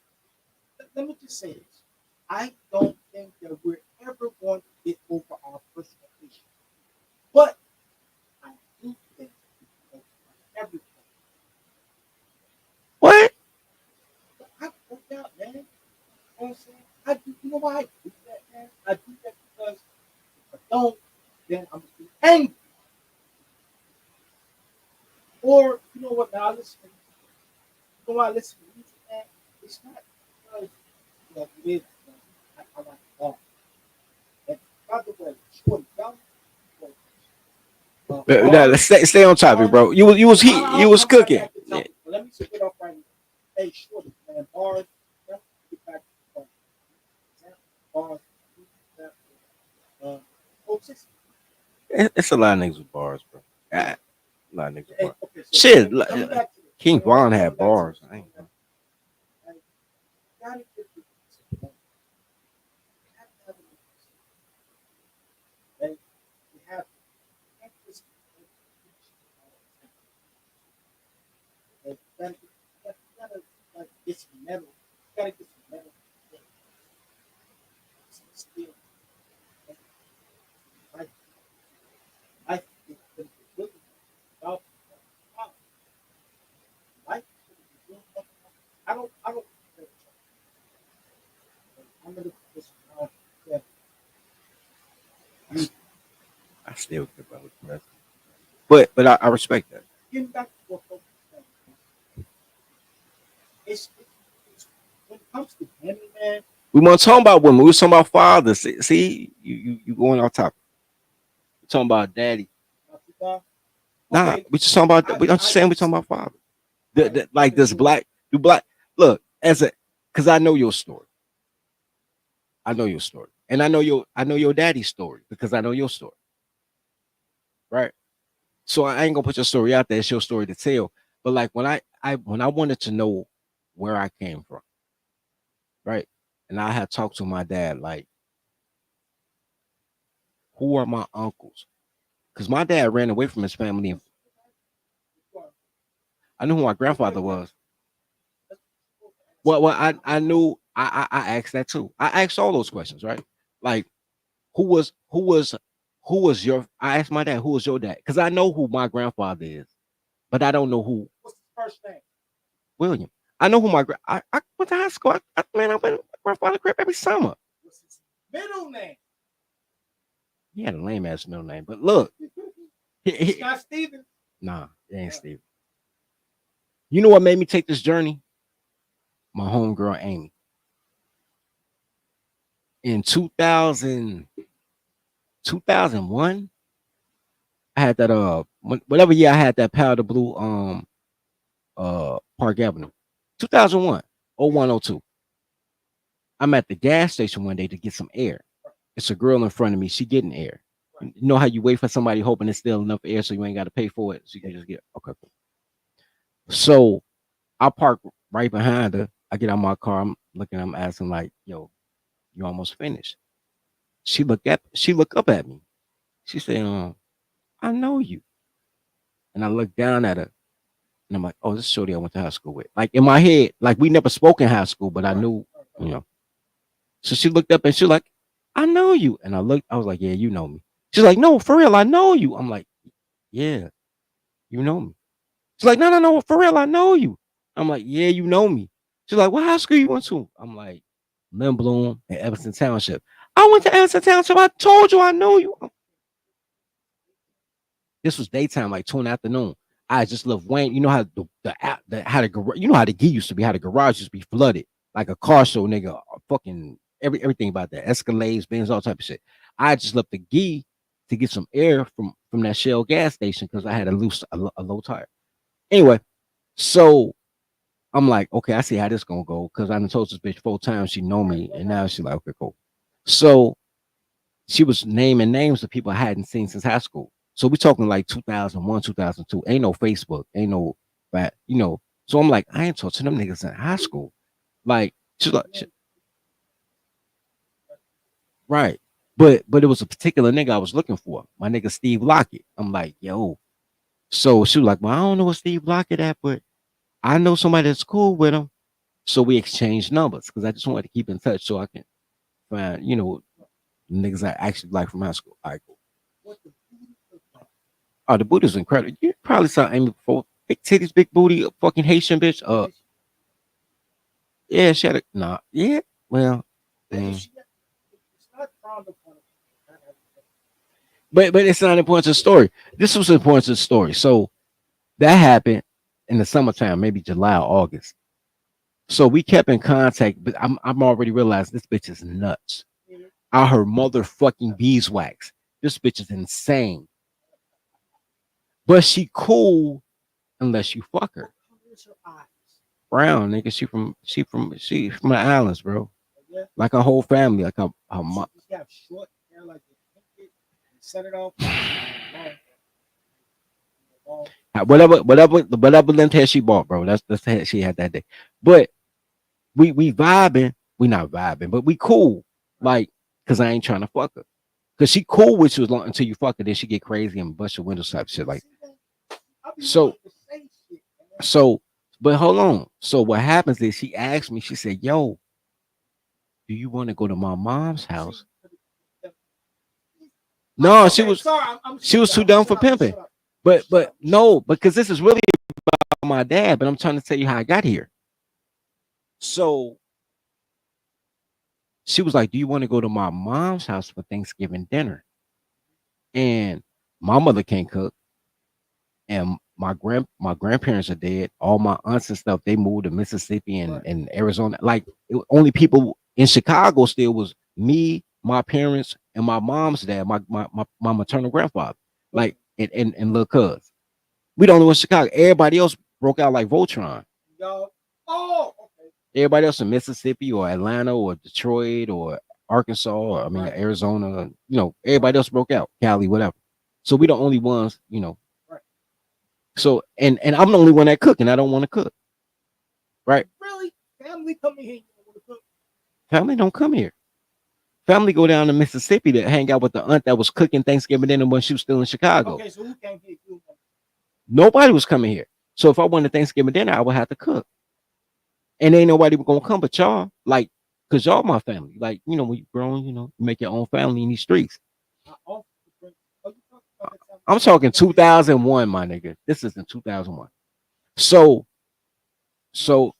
let me just say this. I don't think that we're ever going to get over our personal issues. But I do think that everything. What? I worked out, man. You know what I'm saying? I do, you know why I do that, man? I do that because if I don't, then I'm gonna be angry. Or you know what? Now I listen. You know why I listen to music, man? It's not because it is. I like bars. And by the way, short young. Let's stay on topic, bro. You was cooking. Yeah. Let me spit off right now. Hey, shorty, man, bars. Get back to bars. It's a lot of niggas with bars, bro. A lot of niggas with bars. Okay, so shit, King Von had bars. I ain't know. Get some metal. Gotta get some metal. Some steel. I think it's really about life. I don't I'm gonna put this around. I still care about the president. But I respect that. Getting back to what folks are saying. It's when it comes to women, man. We want to talk about women. We was talking about fathers. See, you going off topic. We talking about daddy. Nah, we just talking about. I'm just saying we talking about father. Like this black. Look because I know your story. I know your story, and I know your daddy's story because I know your story. Right. So I ain't gonna put your story out there. It's your story to tell. But like when I wanted to know where I came from, right? And I had talked to my dad, like, who are my uncles? Because my dad ran away from his family. I knew who my grandfather was. Well, I knew I asked that too. I asked all those questions, right? Like, who was your? I asked my dad, who was your dad? Because I know who my grandfather is, but I don't know who. What's his first name? William. I know who I went to high school. I went to my grandfather's crib every summer. What's his middle name? He had a lame ass middle name, but look, It's not Steven. nah, it ain't Steve. You know what made me take this journey? My homegirl Amy. In 2001, I had that whatever year I had that powder blue Park Avenue. 2001, 0102. I'm at the gas station one day to get some air. It's a girl in front of me. She getting air. You know how you wait for somebody hoping there's still enough air so you ain't got to pay for it. So you can just get okay. Cool. So I park right behind her. I get out my car. I'm looking. I'm asking like, "Yo, you almost finished?" She look up at me. She said, "I know you." And I look down at her, and I'm like, "Oh, this is shorty I went to high school with." Like in my head, like we never spoke in high school, but I knew, you know. So she looked up and she like, "I know you." And I was like, "Yeah, you know me." She's like, "No, for real, I know you." I'm like, "Yeah, you know me." She's like, "No, for real, I know you." I'm like, "Yeah, you know me." She's like, "What high school you went to?" I'm like, "Lynn Bloom and Evanston Township." I went to Evanston Township. I told you I know you. This was daytime, like 2 in the afternoon. I just love Wayne. You know how you know how the gee used to be, how the garage used to be flooded, like a car show, nigga. Fucking everything about that, Escalades, Benz, all type of shit. I just left the gee to get some air from that Shell gas station because I had a low tire. Anyway, so I'm like, okay, I see how this gonna go because I done told this bitch 4 times she know me, and now she's like, okay, cool. So she was naming names of people I hadn't seen since high school. So we talking like 2001, 2002. Ain't no Facebook, ain't no that, you know. So I'm like, I ain't talking to them niggas in high school. Like, she's like, right. But it was a particular nigga I was looking for. My nigga Steve Lockett. I'm like, yo. So she was like, well, I don't know what Steve Lockett at, but I know somebody that's cool with him. So we exchanged numbers because I just wanted to keep in touch so I can find, niggas I actually like from high school. All right, cool. Oh, the booty's incredible. You probably saw Amy before. Big titties, big booty, fucking Haitian bitch. Yeah, she had a nah. Yeah, well, but it's not important to the story. This was important to the story. So that happened in the summertime, maybe July or August. So we kept in contact, but I'm already realized this bitch is nuts. I heard motherfucking beeswax. This bitch is insane. But she cool unless you fuck her. Brown, nigga. She from the islands, bro. Like her whole family, like her mom. Whatever length hair she bought, bro. That's the hair she had that day. But we vibing. We not vibing, but we cool. Like, cause I ain't trying to fuck her. Cause she cool with you as long until you fuck her, then she get crazy and bust your windows type shit. Like, so, but hold on. So what happens is she asked me, she said, "Yo, do you want to go to my mom's house?" No, she was too dumb for pimping. But no, because this is really about my dad, but I'm trying to tell you how I got here. So she was like, "Do you want to go to my mom's house for Thanksgiving dinner?" And my mother can't cook, and my grandparents are dead. All my aunts and stuff, they moved to Mississippi and Arizona. Like only people in Chicago still was me, my parents, and my mom's dad, my maternal grandfather, like and little cuz. We don't know in Chicago. Everybody else broke out like Voltron. Everybody else in Mississippi or Atlanta or Detroit or Arkansas or Arizona, everybody else broke out, Cali, whatever. So we the only ones, So and I'm the only one that cook, and I don't want to cook. Right? Really? Family coming here, you don't want to cook? Family don't come here. Family go down to Mississippi to hang out with the aunt that was cooking Thanksgiving dinner when she was still in Chicago. Okay, so who came here? Nobody was coming here. So if I wanted Thanksgiving dinner, I would have to cook. And ain't nobody gonna come but y'all. Like, Cause y'all my family. Like, you know, when you grown, you make your own family in these streets. I'm talking 2001, my nigga. This is in 2001. So, so,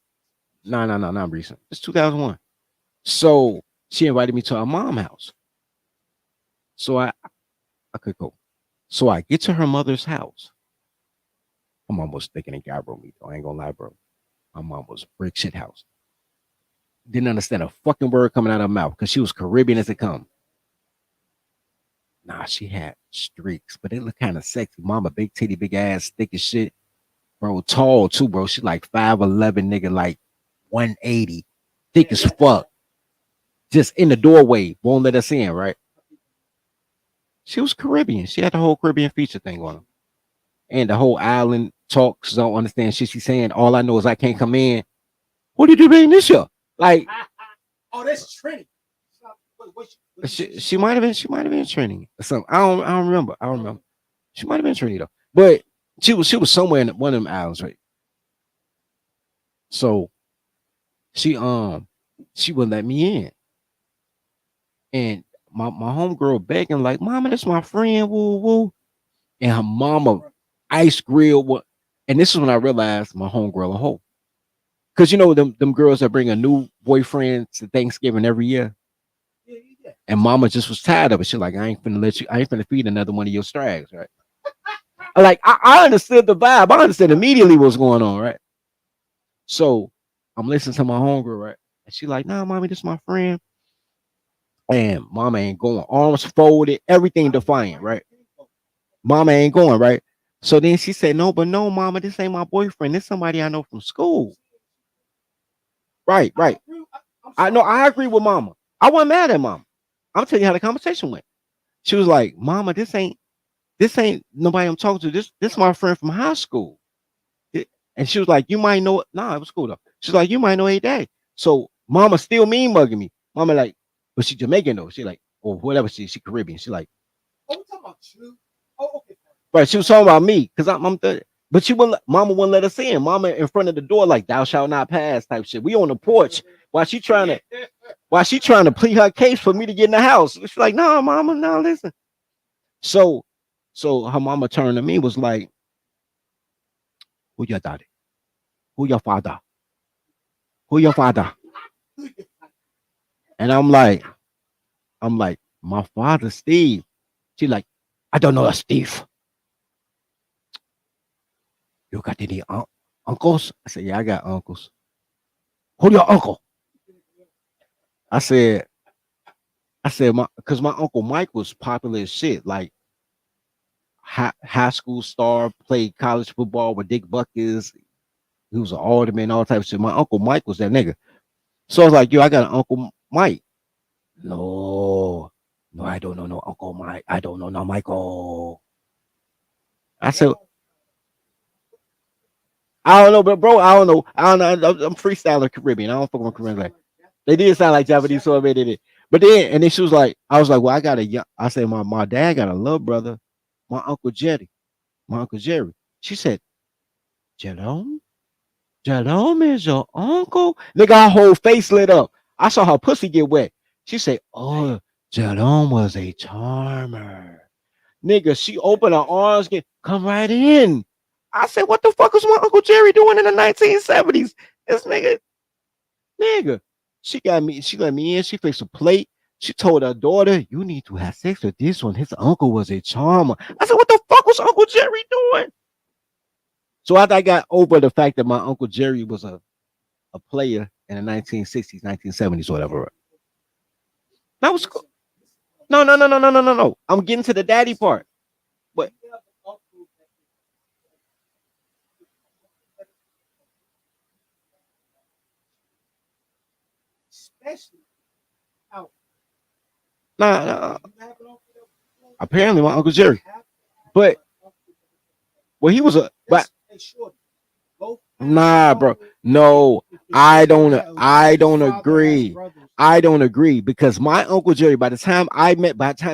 no, not recent. It's 2001. So she invited me to her mom's house. So I could go. So I get to her mother's house. My mom was thinking and God me. Though. I ain't gonna lie, bro. My mom was a brick shit house. Didn't understand a fucking word coming out of her mouth because she was Caribbean as it come. Nah, she had streaks, but they look kind of sexy. Mama, big titty, big ass, thick as shit. Bro, tall too, bro. She like 5'11", nigga, like 180. Thick as fuck. Just in the doorway, won't let us in, right? She was Caribbean. She had the whole Caribbean feature thing on her. And the whole island talks. Don't understand shit she's saying. All I know is I can't come in. What did you bring this year? Like, Oh, that's Trinity. she might have been Trinity or something. I don't remember. She might have been Trinity though. But she was somewhere in one of them islands, right? So she wouldn't let me in. And my homegirl begging, like, Mama, that's my friend, woo woo. And her mama ice grill what, and this is when I realized my homegirl a hoe. Cause you know them girls that bring a new boyfriend to Thanksgiving every year. And mama just was tired of it. She like, I ain't finna feed another one of your strags, right? Like I understood the vibe. I understood immediately what's going on, right? So I'm listening to my homegirl, right? And she like, nah, mommy, this is my friend. And mama ain't going, arms folded, everything defiant, right? Mama ain't going, right? So then she said, no, mama, this ain't my boyfriend. This somebody I know from school. Right. I know, I agree with mama. I wasn't mad at mama. I'm telling you how the conversation went. She was like, Mama, this ain't nobody I'm talking to. This my friend from high school. And she was like, you might know it. Nah, it was cool though. She's like, you might know a day. So mama still mean mugging me. Mama like, but she Jamaican though. She like, or whatever she Caribbean. She like, oh, we talking about you? Oh, okay. Right. She was talking about me because I'm 30. But mama wouldn't let us in. Mama in front of the door, like, thou shalt not pass type shit. We on the porch while she trying to plead her case for me to get in the house. She's like, no, mama, no, listen. So her mama turned to me, was like, who your daddy? Who your father? Who your father? And I'm like, my father, Steve. She like, I don't know a Steve. You got any uncles? I said, yeah, I got uncles. Who your uncle? I said, because my uncle Mike was popular as shit. Like high school star, played college football with Dick Buckers. He was an alderman, all types of shit. My uncle Mike was that nigga. So I was like, yo, I got an Uncle Mike. No, I don't know no Uncle Mike. I don't know no Michael. I said, I don't know, but bro, I don't know. I'm freestyling Caribbean. I don't fuck with Caribbean. Like, they did sound like Japanese, so I made it. But then she was like, I was like, well, I said, my dad got a little brother, my Uncle Jerry. She said, Jerome? Jerome is your uncle? Nigga, her whole face lit up. I saw her pussy get wet. She said, oh, Jerome was a charmer. Nigga, she opened her arms, come right in. I said, what the fuck was my Uncle Jerry doing in the 1970s? This nigga. She let me in. She fixed a plate. She told her daughter, you need to have sex with this one. His uncle was a charmer. I said, what the fuck was Uncle Jerry doing? So after I got over the fact that my Uncle Jerry was a player in the 1960s, 1970s, whatever. That was cool. No. I'm getting to the daddy part. But Especially out. Nah. Apparently my Uncle Jerry. But well, he was but nah, bro. No, I don't agree. I don't agree because my Uncle Jerry, by the time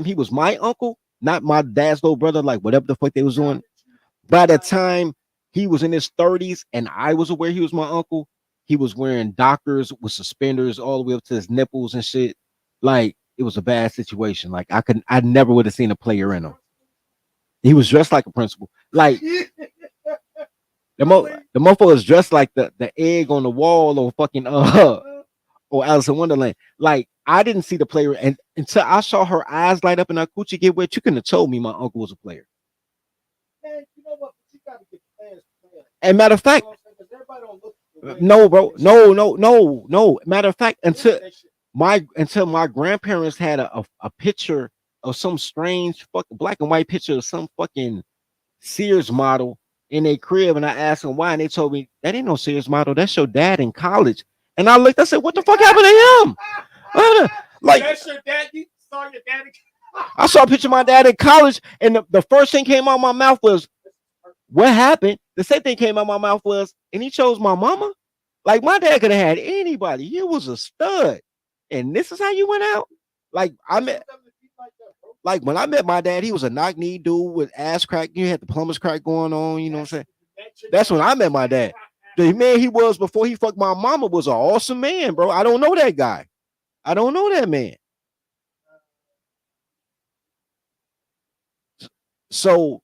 he was my uncle, not my dad's little brother, like whatever the fuck they was doing. By the time he was in his 30s and I was aware he was my uncle, He was wearing Dockers with suspenders all the way up to his nipples and shit. Like it was a bad situation. Like I never would have seen a player in him. He was dressed like a principal. Like the motherfucker was dressed like the egg on the wall or fucking or Alice in Wonderland. Like I didn't see the player, and until I saw her eyes light up and her coochie get wet, you couldn't have told me my uncle was a player. Man, you know what? You gotta get players. And matter of fact, no, bro, no. Matter of fact, until my grandparents had a picture of some strange fucking black and white picture of some fucking Sears model in a crib, and I asked them why, and they told me that ain't no Sears model. That's your dad in college. And I looked, I said, what the fuck happened to him? Like That's your dad. You saw your daddy. I saw a picture of my dad in college, and the first thing came out of my mouth was, what happened? The same thing came out of my mouth was, and he chose my mama. Like my dad could have had anybody. You was a stud, and this is how you went out. Like like when I met my dad, he was a knock-knee dude with ass crack. You had the plumber's crack going on. You know what I'm saying? That's when I met my dad. The man he was before he fucked my mama was an awesome man, bro. I don't know that guy. I don't know that man. So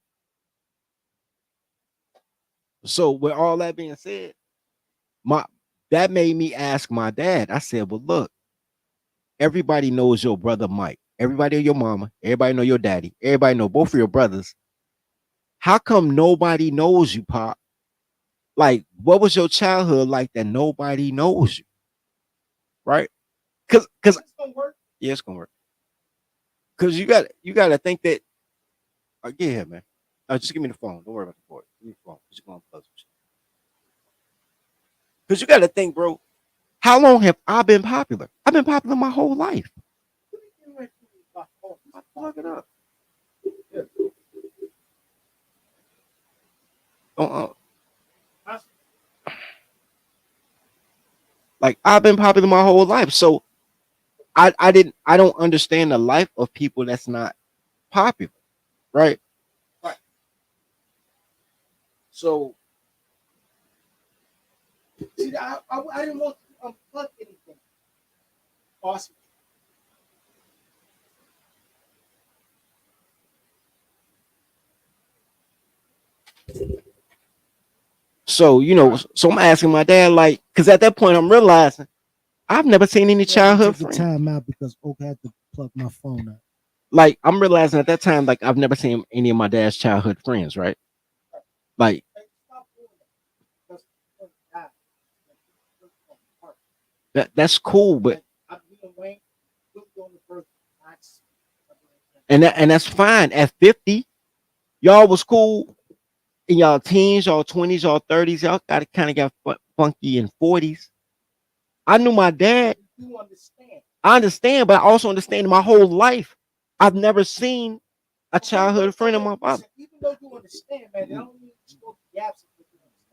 with all that being said, that made me ask my dad. I said, well, look, everybody knows your brother Mike. Everybody know your mama. Everybody know your daddy. Everybody know both of your brothers. How come nobody knows you, Pop? Like, what was your childhood like that nobody knows you? Right? Cause It's gonna work. yeah, it's gonna work. Cause you gotta think that. Get here, man. Just give me the phone. Don't worry about the cord. Give me the phone. Just go on plus. Cause you gotta think, bro. How long have I been popular? I've been popular my whole life. Plug it up. Like I've been popular my whole life, so I don't understand the life of people that's not popular, right? Right. So See, I didn't want to unplug anything. Awesome. so I'm asking my dad, like, because at that point I'm realizing I've never seen any childhood Took the friends. time out because Oak had to plug my phone up. Like I'm realizing at that time, like I've never seen any of my dad's childhood friends, right? Like that's cool, but and that's fine. At 50, y'all was cool in y'all teens, y'all 20s, y'all 30s. Y'all kind of got funky in 40s. I knew my dad. You understand? I understand, but I also understand my whole life. I've never seen a childhood friend of my father. Even though you understand, man, I don't need to go the gaps.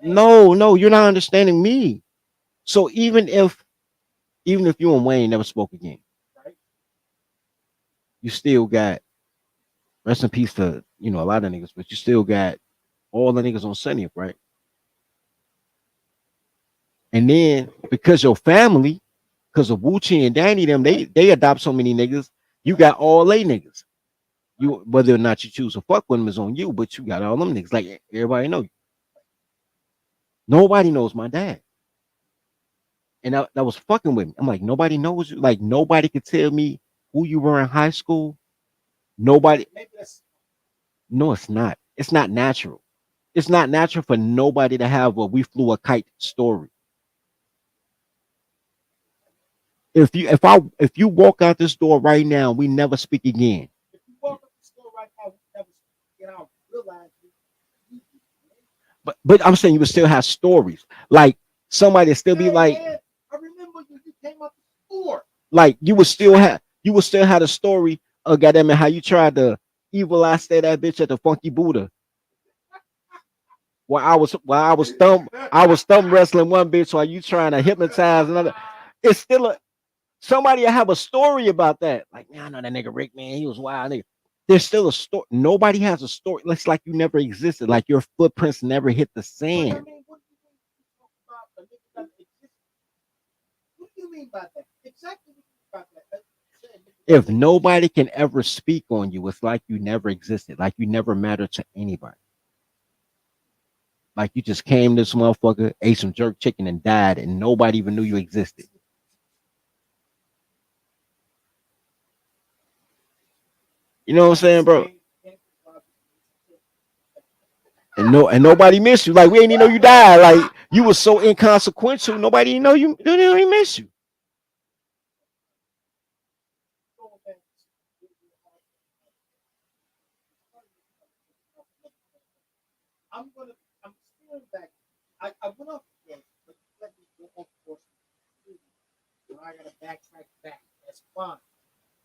No, you're not understanding me. So even if you and Wayne never spoke again, Right. you still got, rest in peace to a lot of niggas, but you still got all the niggas on Sunny, right? And then because your family, because of Wuchi and Danny, them they adopt so many niggas, you got all they niggas. You whether or not you choose to fuck with them is on you, but you got all them niggas. Like everybody know you. Nobody knows my dad. And that was fucking with me. I'm like, nobody knows you. Like nobody could tell me who you were in high school. Nobody. No, it's not. It's not natural. It's not natural for nobody to have a we flew a kite story. If you walk out this door right now, we never speak again. If you walk up the store right now, we never get out. Realize But I'm saying you would still have stories. Like somebody still be like, I remember you came up the store. like you would still have a story of goddamn it, how you tried to evil eye stare that bitch at the Funky Buddha. While I was thumb wrestling one bitch while you trying to hypnotize another. It's still somebody have a story about that. Like, man, I know that nigga Rick, man, he was wild nigga. There's still a story. Nobody has a story. It's like you never existed. Like your footprints never hit the sand. you mean by that? Exactly what you mean by that. If nobody can ever speak on you, it's like you never existed, like you never mattered to anybody. Like you just came this motherfucker, ate some jerk chicken and died, and nobody even knew you existed. You know what I'm saying, bro? And nobody missed you. Like we ain't even know you died. Like you was so inconsequential, nobody even know you. They didn't even miss you. I'm steering back. I went off the course, but let me go off course. I gotta backtrack back. That's fine.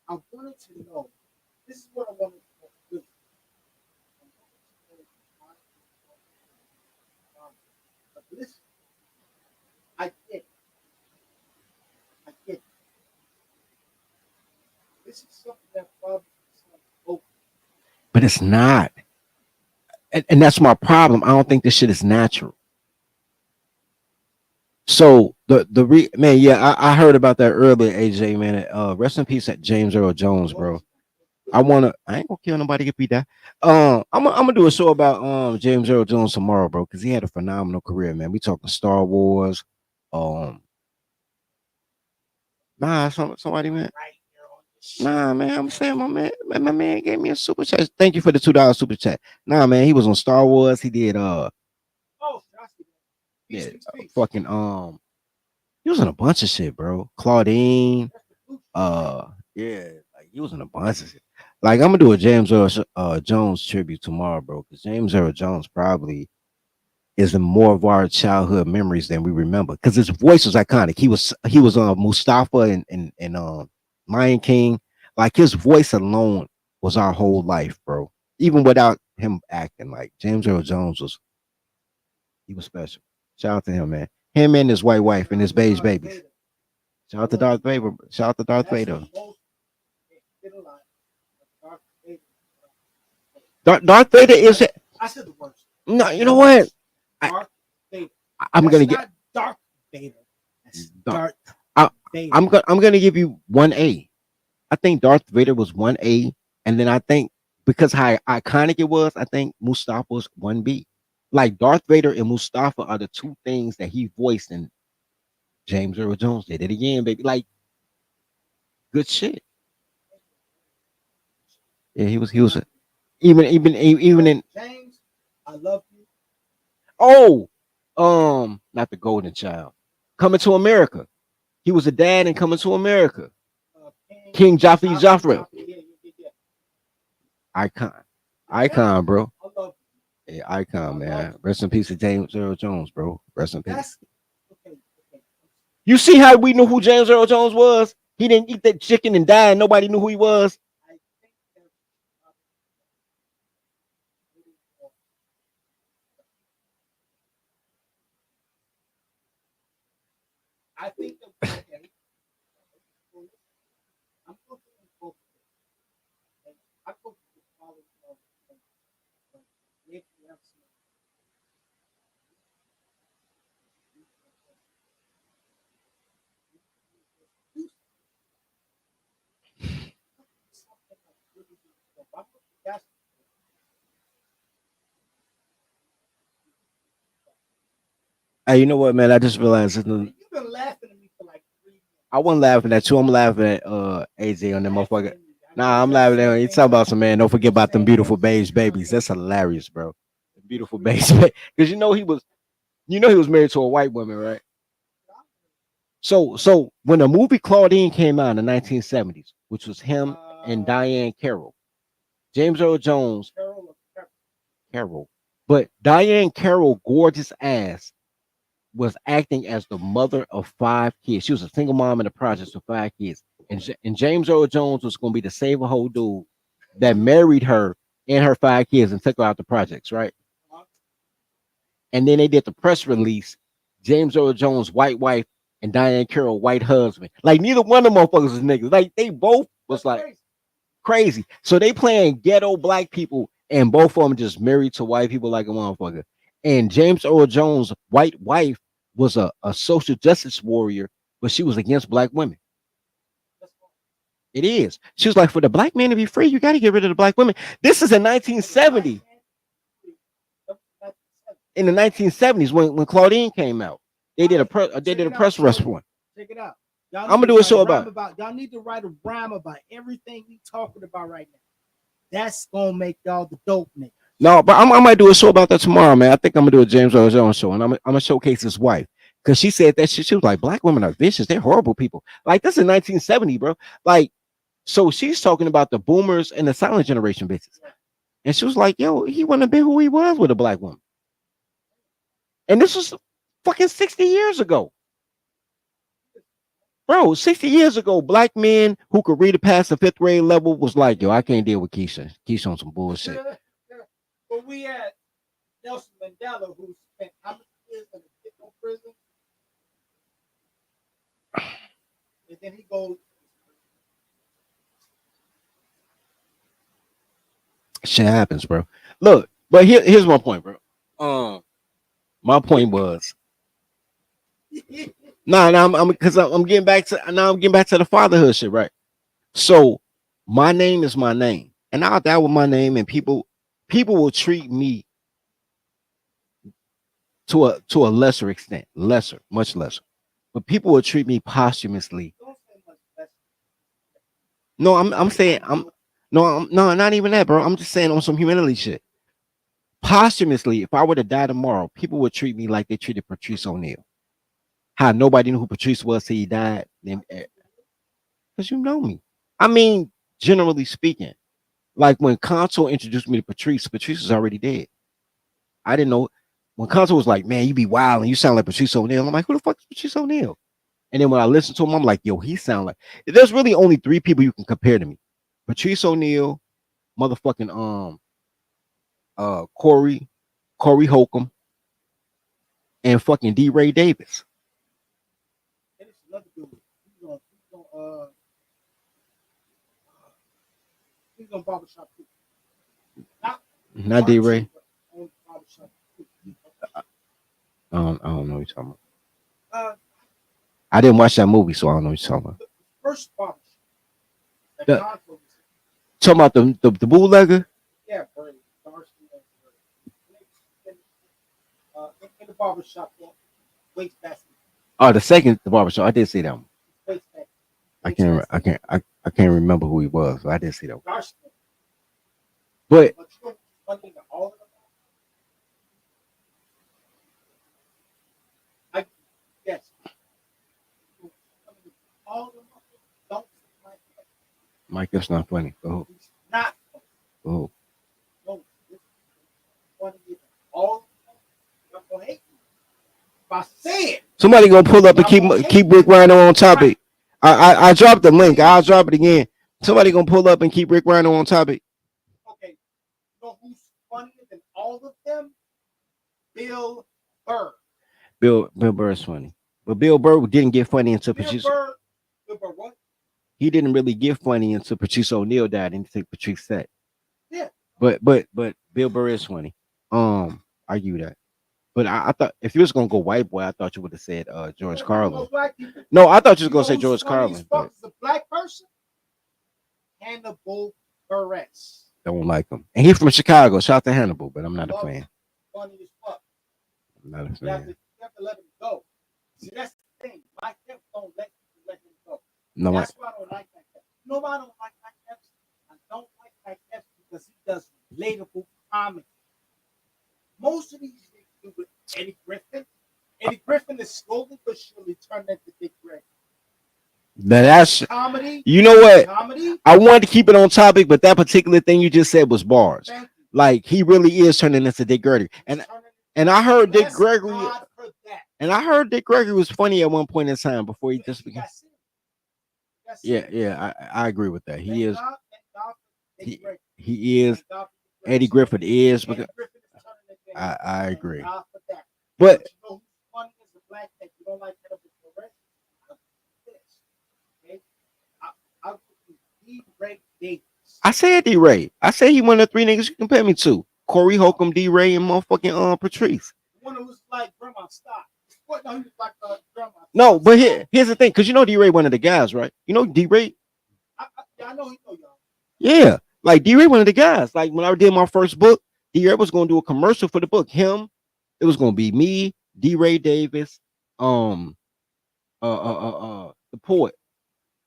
I wanted to know. This is what I wanted to know. But listen, I get it. I get it. This is something that bothers me so. But it's not. And that's my problem. I don't think this shit is natural. So man, yeah, I heard about that earlier, AJ, man. Rest in peace at James Earl Jones, bro. I ain't gonna kill nobody if he die. I'm gonna do a show about James Earl Jones tomorrow, bro, because he had a phenomenal career, man. We talking Star Wars. Um somebody man. Nah, man, I'm saying my man gave me a super chat. Thank you for the $2 super chat. Nah, man, he was on Star Wars. He did yeah, fucking he was in a bunch of shit, bro. Claudine, yeah, like he was in a bunch of shit. Like I'm gonna do a James Earl Jones tribute tomorrow, bro, because James Earl Jones probably is in more of our childhood memories than we remember. Because his voice was iconic. He was Mustafa and Lion King. Like his voice alone was our whole life, bro. Even without him acting, like James Earl Jones he was special. Shout out to him, man. Him and his white wife and his beige babies. Shout out to Darth Vader. Shout out to Darth Vader. Darth Vader is it? I said the worst. No, you know what? Darth Vader. I'm gonna get Darth Vader. That's Darth. Vader. I'm gonna give you 1A. I think Darth Vader was 1A, and then I think because how iconic it was, I think Mustafa was 1B. Like Darth Vader and Mustafa are the two things that he voiced, and James Earl Jones did it again, baby. Like good shit. Yeah, he was even in James, I love you. oh not the Golden Child, Coming to America. He was a dad in Coming to America. King Joffrey. Icon, bro. Yeah, icon, man. Rest in peace to James Earl Jones, bro. Rest in peace. You see how we knew who James Earl Jones was? He didn't eat that chicken and die, and nobody knew who he was. I think I'm Hey, you know what, man? I just realized You've been laughing at me for like 3 I wasn't laughing at you. I'm laughing at AJ on that motherfucker. Nah, I'm laughing at you. Talking about some man. Don't forget about them beautiful beige babies. That's hilarious, bro. Beautiful beige, because you know he was married to a white woman, right? So when the movie Claudine came out in the 1970s, which was him and Diane Carroll, James Earl Jones, Carroll, but Diane Carroll, gorgeous ass, was acting as the mother of 5 kids. She was a single mom in the projects with 5 kids, and James Earl Jones was going to be the save a whole dude that married her and her 5 kids and took her out the projects, right? And then they did the press release. James Earl Jones, white wife, and Diane Carroll, white husband. Like neither one of them motherfuckers was niggas. Like they both was like crazy. So they playing ghetto black people, and both of them just married to white people like a motherfucker. And James Earl Jones' white wife was a social justice warrior but she was against black women. It is. She was like, for the black man to be free, you got to get rid of the black women. This is in 1970. In the 1970s, when Claudine came out, they did a press rush for it. Check it out. I'm gonna do a show about. Y'all need to write a rhyme about everything we talking about right now. That's gonna make y'all the dope niggas. No, but I might do a show about that tomorrow, man. I think I'm gonna do a James Earl Jones show, and I'm gonna showcase his wife because she said that shit. She was like, black women are vicious. They're horrible people. Like, this is 1970, bro. Like, so she's talking about the boomers and the silent generation bitches. And she was like, yo, he wouldn't have been who he was with a black woman. And this was fucking 60 years ago. Bro, 60 years ago, black men who could read it past the 5th grade level was like, yo, I can't deal with Keisha. Keisha on some bullshit. But we had Nelson Mandela, who spent how many years in a prison? And then he goes. Shit happens, bro. Look, but here's my point, bro. My point was, I'm getting back to the fatherhood shit, right? So my name is my name, and I'll die with my name, and people will treat me to a lesser extent, much lesser, but people will treat me posthumously. No, I'm saying no, not even that, bro. I'm just saying on some humility shit. Posthumously, if I were to die tomorrow, people would treat me like they treated Patrice O'Neal. How nobody knew who Patrice was till he died. Because you know me. I mean, generally speaking, like when Consul introduced me to Patrice was already dead. I didn't know. When Consul was like, man, you be wild and you sound like Patrice O'Neal. I'm like, who the fuck is Patrice O'Neal? And then when I listened to him, I'm like, yo, he sound like. There's really only 3 people you can compare to me. Patrice O'Neal, motherfucking Corey Holcomb, and fucking D. Ray Davis. He's on barbershop too. Not D. Ray. I don't know what you're talking about. I didn't watch that movie, so I don't know what you're talking about. First barbershop. Talking about the bootlegger? Yeah, bro. In the barbershop, waste basket. Oh, the barbershop. I did see that one. I can't remember who he was, but I did see that one. But Mike, that's not funny. Oh. Not. Oh. Somebody gonna pull up and keep Rick Rhino on topic. I dropped the link. I'll drop it again. Somebody gonna pull up and keep Rick Rhino on topic. Okay. You know who's funnier than all of them? Bill Burr. Bill Burr is funny, but Bill Burr didn't get funny until Patrice. Bill Burr what? He didn't really get funny until Patrice O'Neal died and took Patrice set. Yeah. But Bill Burr is funny. Argue that. But I thought if you was gonna go white boy, I thought you would have said George Carlin. No, I thought you was gonna say George Carlin. But a black person, Hannibal Buress. Don't like him, and he's from Chicago. Shout out to Hannibal, but I'm not a fan. Funny as fuck. I'm not a fan. You have to let him go. See, that's the thing. Black people don't let him go. No, that's why I don't like that. No, I don't like that. I don't like that because he does relatable comedy. Most of these things do with Eddie Griffin. Eddie Griffin is slowly but surely turning into Dick Gregory. That's comedy. You know what? Comedy? I wanted to keep it on topic, but that particular thing you just said was bars. Like he really is turning into Dick Gregory, and I heard Dick Gregory, and I heard Dick Gregory was funny at one point in time before he just became. Yeah, I agree with that. He is. He is. Eddie Griffin is because I agree. But I said D Ray. I said he one of the 3 niggas you compare me to. Corey Holcomb, D Ray, and motherfucking Patrice. One who's like Grandma Stop. What? No, he was like grandma. No, but here's the thing, because you know D-Ray one of the guys, right? You know D-Ray? I know he know y'all. Yeah. Like D-Ray one of the guys. Like when I did my first book, D-Ray was gonna do a commercial for the book. It was gonna be me, D-Ray Davis, the poet.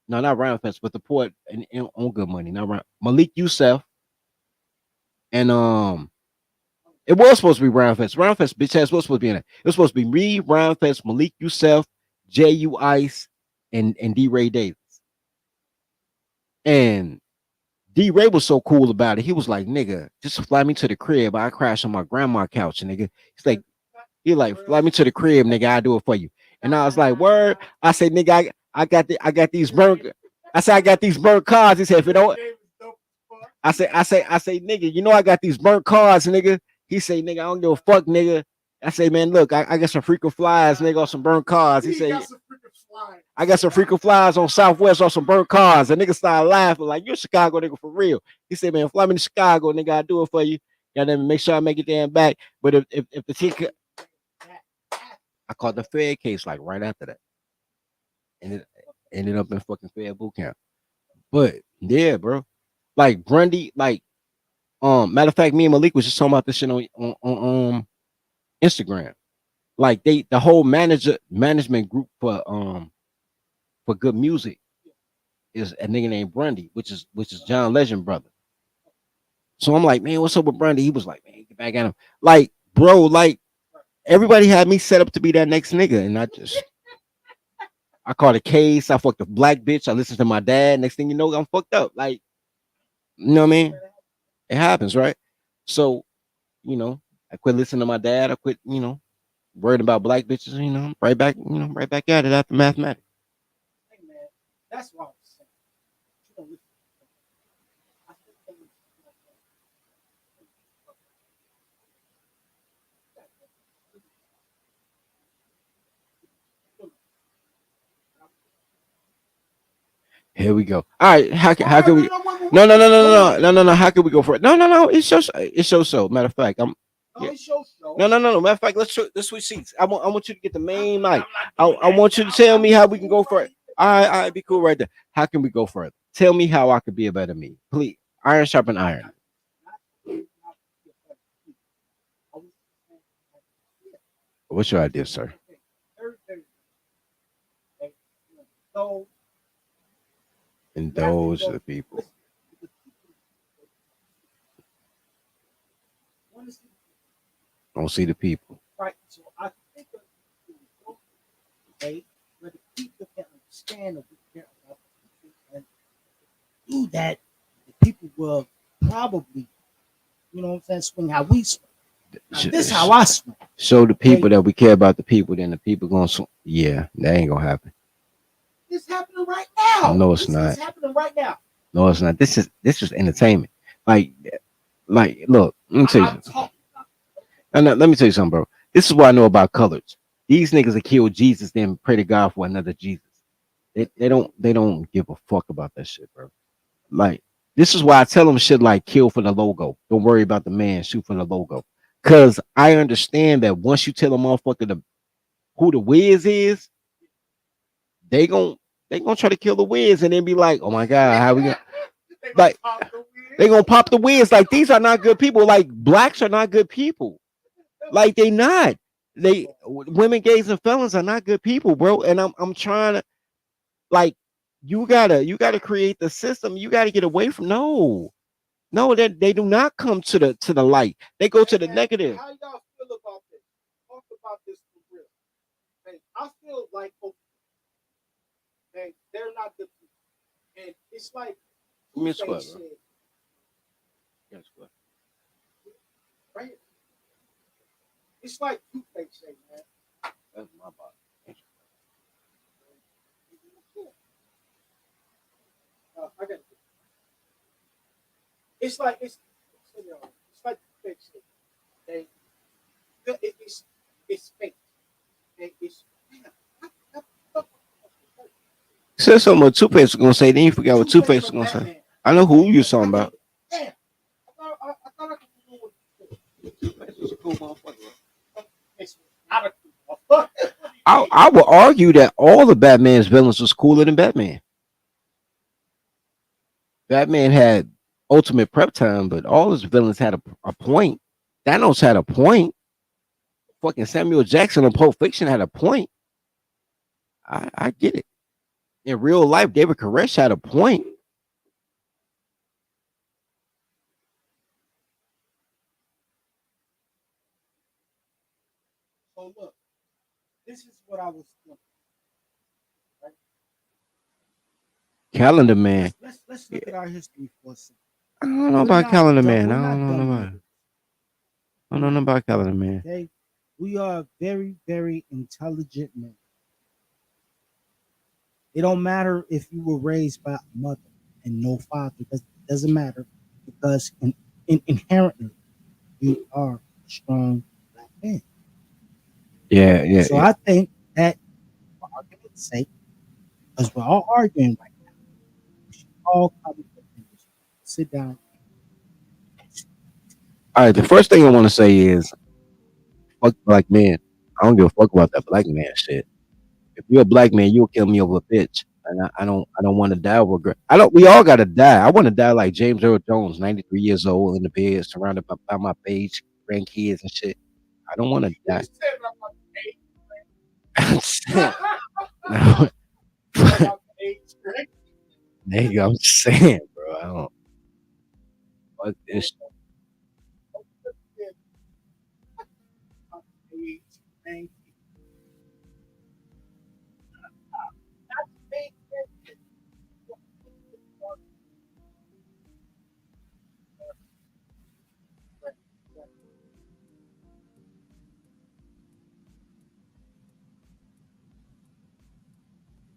No, not Ryan Fest, but the poet and on Good Money. Not Ryan, Malik Youssef. And it was supposed to be Ryan Fest. Ryan Fest, bitch ass was supposed to be in it. It was supposed to be me, Ryan Fest, Malik Youssef, J.U. Ice, and D-Ray Davis. And D-Ray was so cool about it. He was like, nigga, just fly me to the crib. I crash on my grandma couch, nigga. He like, fly me to the crib, nigga. I'll do it for you. And I was like, word. I said, nigga, I got these burnt. I said, I got these burnt cars. He said, if it don't, I say, nigga, you know I got these burnt cars, nigga. He say, nigga, I don't give a fuck, nigga. I say, man, look, I got some freaking flies, nigga, on some burnt cars. He say, I got some freaking flies on Southwest on some burnt cars. And nigga started laughing like, you're a Chicago nigga for real. He said, man, fly me to Chicago, nigga, I'll do it for you. Gotta make sure I make it damn back. But if the ticket, I called the Fed case like right after that. And it ended up in fucking Fed boot camp. But yeah, bro. Like Grundy, like matter of fact, me and Malik was just talking about this shit on Instagram. Like the whole management group for good music is a nigga named Grundy, which is John Legend brother. So I'm like, man, what's up with Grundy? He was like, man, get back at him. Like, bro, like everybody had me set up to be that next nigga, and I caught a case. I fucked a black bitch. I listened to my dad. Next thing you know, I'm fucked up. Like, you know what I mean? It happens, right? So, you know, I quit listening to my dad. I quit, worried about black bitches. Right back, right back at it after mathematics. Hey man, that's what I was saying. You don't listen. I think Here we go. All right, how can we? No. How can we go for it? No. It's so. Matter of fact, yeah. No. Matter of fact, let's switch seats. I want you to get the main mic. I want you to tell me how we can go for it. All right, be cool right there. How can we go further? Tell me how I could be a better me, please. Iron sharpen iron. What's your idea, sir? Indulge the people. Don't see the people. Right. So I think okay, where the people can understand that we care about the people and do that, the people will probably, you know what I'm saying, swing how we swing. Now, this is how I swing. Show the people that we care about the people, then the people gonna swing. Yeah, that ain't gonna happen. It's happening right now. No, it's not. It's happening right now. No, it's not. This is entertainment. Like, look, let me tell you something. Let me tell you something, bro. This is what I know about colors. These niggas that kill Jesus, then pray to God for another Jesus. They don't give a fuck about that shit, bro. Like, this is why I tell them shit like kill for the logo. Don't worry about the man, shoot for the logo. Cause I understand that once you tell a motherfucker who the Wiz is, they gonna try to kill the Wiz and then be like, oh my God, how we gonna like they gonna pop the Wiz. Like, these are not good people. Like, blacks are not good people. Like, they not. Women, gays, and felons are not good people, bro. And I'm trying to, like, you gotta create the system. You gotta get away from no, they do not come to the light. They go to the negative. How y'all feel about this? Talk about this for real. Hey, I feel like they're not good people. And it's like right? It's like Two-Face say, man. That's my body. I got it. It's like Two-Face say. It's fake. It's Said something what Two-Face was gonna say, then you forgot what Two-Face was gonna say. I know who you talking about. Damn. I thought I could do it. Two-Face was a cool motherfucker. It's not a cool motherfucker. I would argue that all the Batman's villains was cooler than Batman. Batman had ultimate prep time, but all his villains had a point. Thanos had a point. Fucking Samuel Jackson in Pulp Fiction had a point. I get it. In real life, David Koresh had a point. So look, this is what I was thinking. Right? Calendar Man. Let's look at our history for a second. I don't know We're about not Calendar dumb. Man. We're I not don't know dumb about. niggas. I don't know about Calendar Man. Okay, we are very, very intelligent men. It don't matter if you were raised by a mother and no father. It doesn't matter because inherently you are a strong black man. Yeah, yeah, So yeah. I think that, for argument's sake, because we're all arguing right now, we should all come together, sit down. All right. The first thing I want to say is fuck black man. I don't give a fuck about that black man shit. If you're a black man, you'll kill me over a bitch. And I don't want to die over regret. I don't. We all gotta die. I want to die like James Earl Jones, 93 years old, in the bed, surrounded by my page, grandkids and shit. I don't want to die. No, nigga, I'm just saying, bro. I don't fuck this.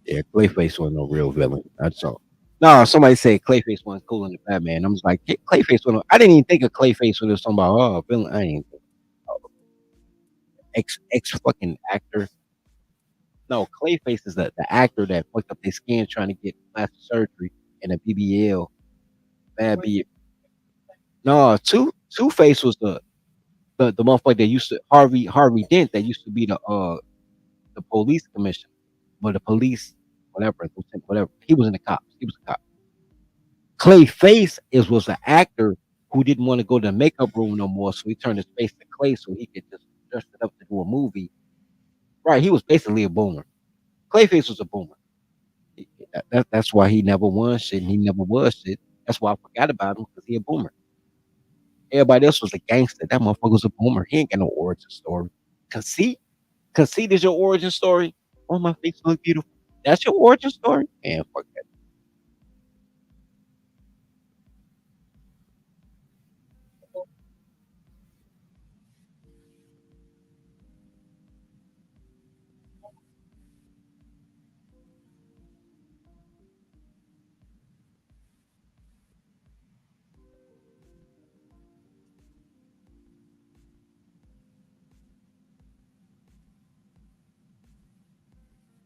Yeah, Clayface wasn't no real villain. That's all. No, somebody said Clayface wasn't cooler than Batman. I was like, Clayface wasn't. I didn't even think of Clayface when it was talking about villain. I ain't ex fucking actor. No, Clayface is the actor that fucked up their skin trying to get plastic surgery and a BBL. Bad B. No, Two Face was the motherfucker that used to Harvey Dent that used to be the police commissioner, but the police whatever lieutenant, whatever he was in the cops. He was a cop. Clayface was an actor who didn't want to go to the makeup room no more, so he turned his face to clay so he could just dress it up to do a movie. Right, he was basically a boomer. Clayface was a boomer. That's why he never won shit and he never was shit. That's why I forgot about him because he a boomer. Everybody else was a gangster. That motherfucker was a boomer. He ain't got no origin story. Conceit? Conceit is your origin story? Oh, my face look beautiful. That's your origin story? Man, fuck that.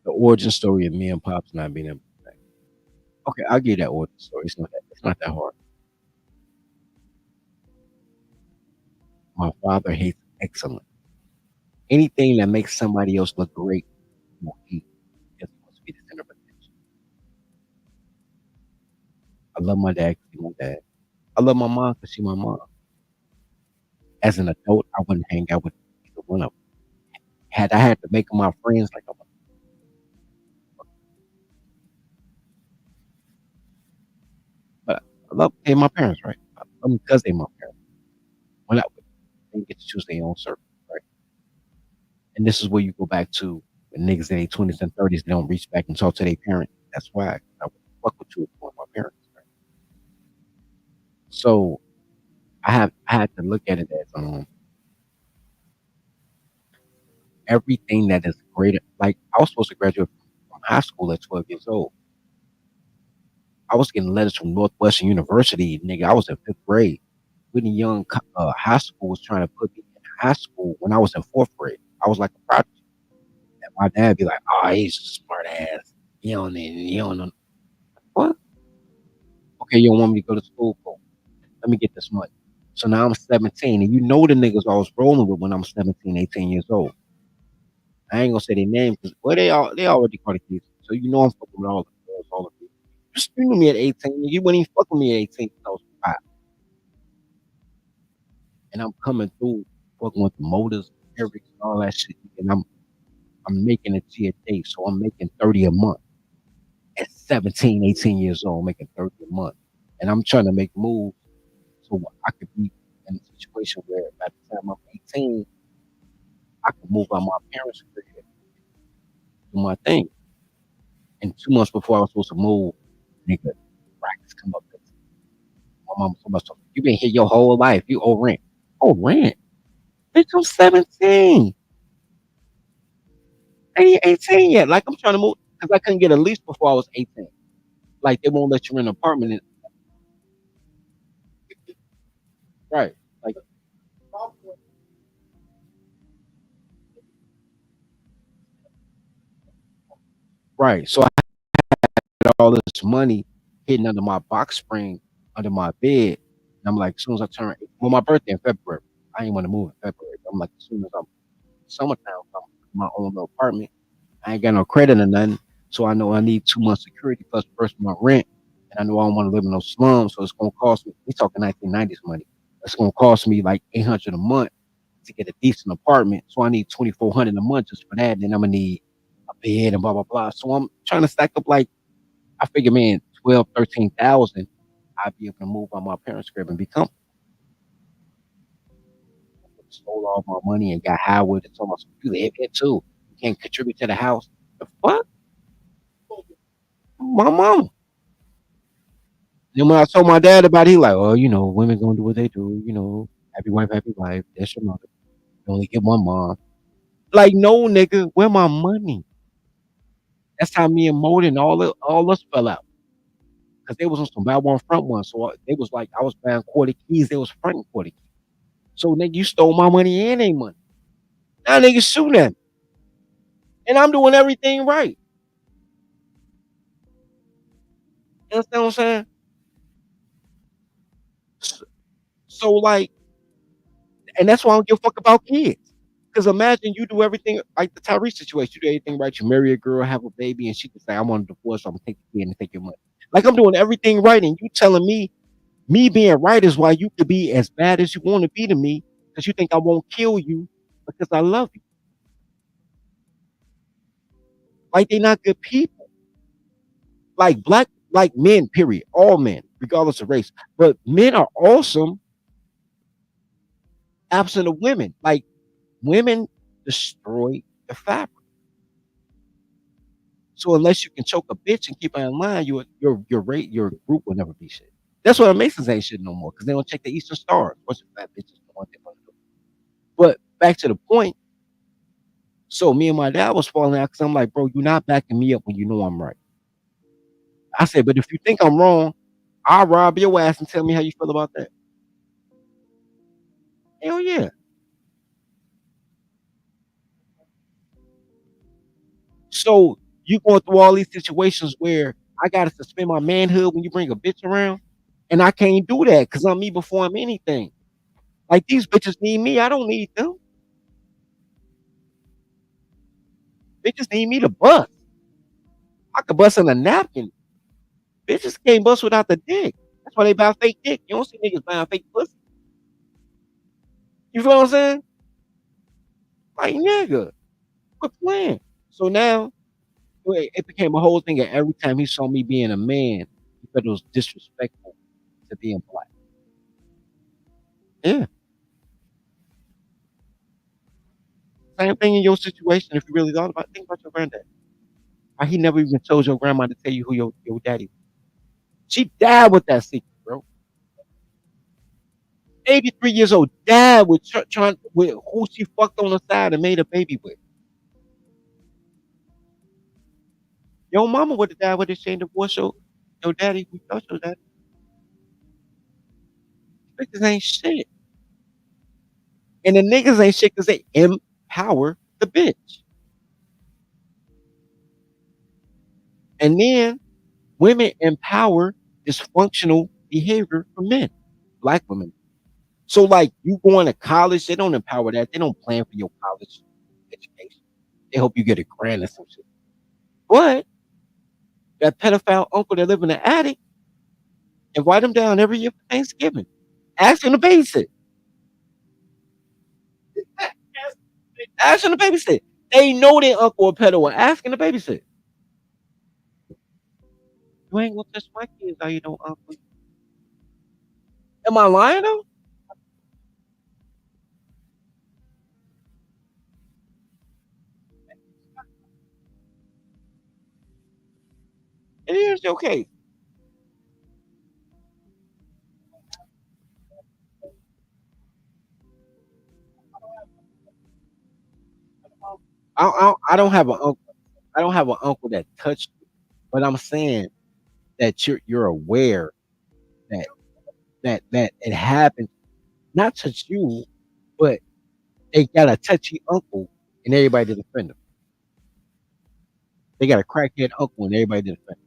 The origin story of me and Pops not being able to connect. Okay, I'll give you that origin story. It's not that hard. My father hates excellence. Anything that makes somebody else look great, he just wants to be the center of attention. I love my dad because he's my dad. I love my mom because she's my mom. As an adult, I wouldn't hang out with either one of them. Had I had to make them my friends, like, but I love my parents, right? I love them because they're my parents. When they get to choose their own circle, right? And this is where you go back to when niggas in their 20s and 30s, they don't reach back and talk to their parent. That's why I would fuck with two of my parents. Right? So I had to look at it as everything that is greater. Like I was supposed to graduate from high school at 12 years old. I was getting letters from Northwestern University, nigga. I was in fifth grade. Whitney Young High School was trying to put me in high school when I was in fourth grade. I was like a prodigy. And my dad be like, "Oh, he's a smart ass. You don't know what? Okay, you don't want me to go to school? Cool. Let me get this money." So now I'm 17, and you know the niggas I was rolling with when I'm 17, 18 years old. I ain't gonna say their name because well, they already caught the kids. So you know I'm fucking with all the girls, all of you. You knew me at 18. You wouldn't even fuck with me at 18 'cause I was 5. And I'm coming through fucking with the motors, Erics, and all that shit. And I'm making it to a day. So I'm making 30 a month at 17, 18 years old, making 30 a month. And I'm trying to make moves so I could be in a situation where by the time I'm 18, I could move out my parents' crib, do my thing. And 2 months before I was supposed to move, nigga, brackets come up. My mama told me, so you been here your whole life. You owe rent. Oh, rent? Bitch, I'm 17. I ain't 18 yet. Like, I'm trying to move because I couldn't get a lease before I was 18. Like, they won't let you rent an apartment. Right. Like, right. So I had all this money hidden under my box spring, under my bed. And I'm like, as soon as I turn, well, my birthday in February, I ain't want to move in February. I'm like, as soon as I'm summertime, I'm my own little apartment. I ain't got no credit or nothing. So I know I need 2 months security plus first month rent. And I know I don't want to live in no slums. So it's going to cost me, we talking 1990s money. It's going to cost me like 800 a month to get a decent apartment. So I need 2,400 a month just for that. Then I'm going to need a bed and blah, blah, blah. So I'm trying to stack up like, I figure, man, 12, 13,000. I'd be able to move on my parents' crib and be comfortable. Stole all my money and got high with it. Told myself, you live here too. You can't contribute to the house. The fuck? My mama. Then when I told my dad about it, he like, oh, women gonna do what they do. Happy wife, happy life. That's your mother. You only get one mom. Like, no, nigga, where my money? That's how me and Moden all us fell out. Cause they was on some buy one front one. So they was like, I was buying quarter keys. They was fronting quarter keys. So nigga, you stole my money and they money. Now niggas shooting at me. And I'm doing everything right. You understand what I'm saying? So like, and that's why I don't give a fuck about kids. Because imagine you do everything like the Tyrese situation. You do everything right. You marry a girl, have a baby, and she can say, I want a divorce, so I'm gonna take the kid and take your money. Like I'm doing everything right, and you telling me being right is why you could be as bad as you want to be to me, because you think I won't kill you because I love you. Like they're not good people. Like men, period. All men, regardless of race. But men are awesome absent of women. Like women destroy the fabric. So unless you can choke a bitch and keep her in line, your group will never be shit. That's why the Masons ain't shit no more because they don't check the Eastern Stars. What's the fat bitches? The one thing want to do. But back to the point. So me and my dad was falling out because I'm like, bro, you're not backing me up when you know I'm right. I said, but if you think I'm wrong, I'll rob your ass and tell me how you feel about that. Hell yeah. So you going through all these situations where I gotta suspend my manhood when you bring a bitch around, and I can't do that because I'm me before I'm anything. Like these bitches need me, I don't need them. Bitches need me to bust. I could bust in a napkin. Bitches can't bust without the dick. That's why they buy fake dick. You don't see niggas buying fake pussy. You feel what I'm saying? Like nigga, quit playing. So now it became a whole thing. And every time he saw me being a man, he thought it was disrespectful to being black. Yeah. Same thing in your situation. If you really thought about it, think about your granddad. How he never even told your grandma to tell you who your daddy was. She died with that secret, bro. 83 years old, died with trying with who she fucked on the side and made a baby with. Your mama would have died with this chain divorce your daddy who thought your daddy. Bitches ain't shit. And the niggas ain't shit because they empower the bitch. And then women empower dysfunctional behavior for men, black women. So like you going to college, they don't empower that. They don't plan for your college education. They hope you get a grant or some shit. But that pedophile uncle that live in the attic, invite him down every year for Thanksgiving. Ask him to babysit. Ask him to babysit. They know their uncle a pedo. Ask him to babysit. You ain't gonna touch my kids, how you know, uncle? Am I lying though? And here's your case. I don't have an uncle. I don't have an uncle that touched me, but I'm saying that you're aware that that it happened not to you, but they got a touchy uncle and everybody to defend them. They got a crackhead uncle and everybody to defend them.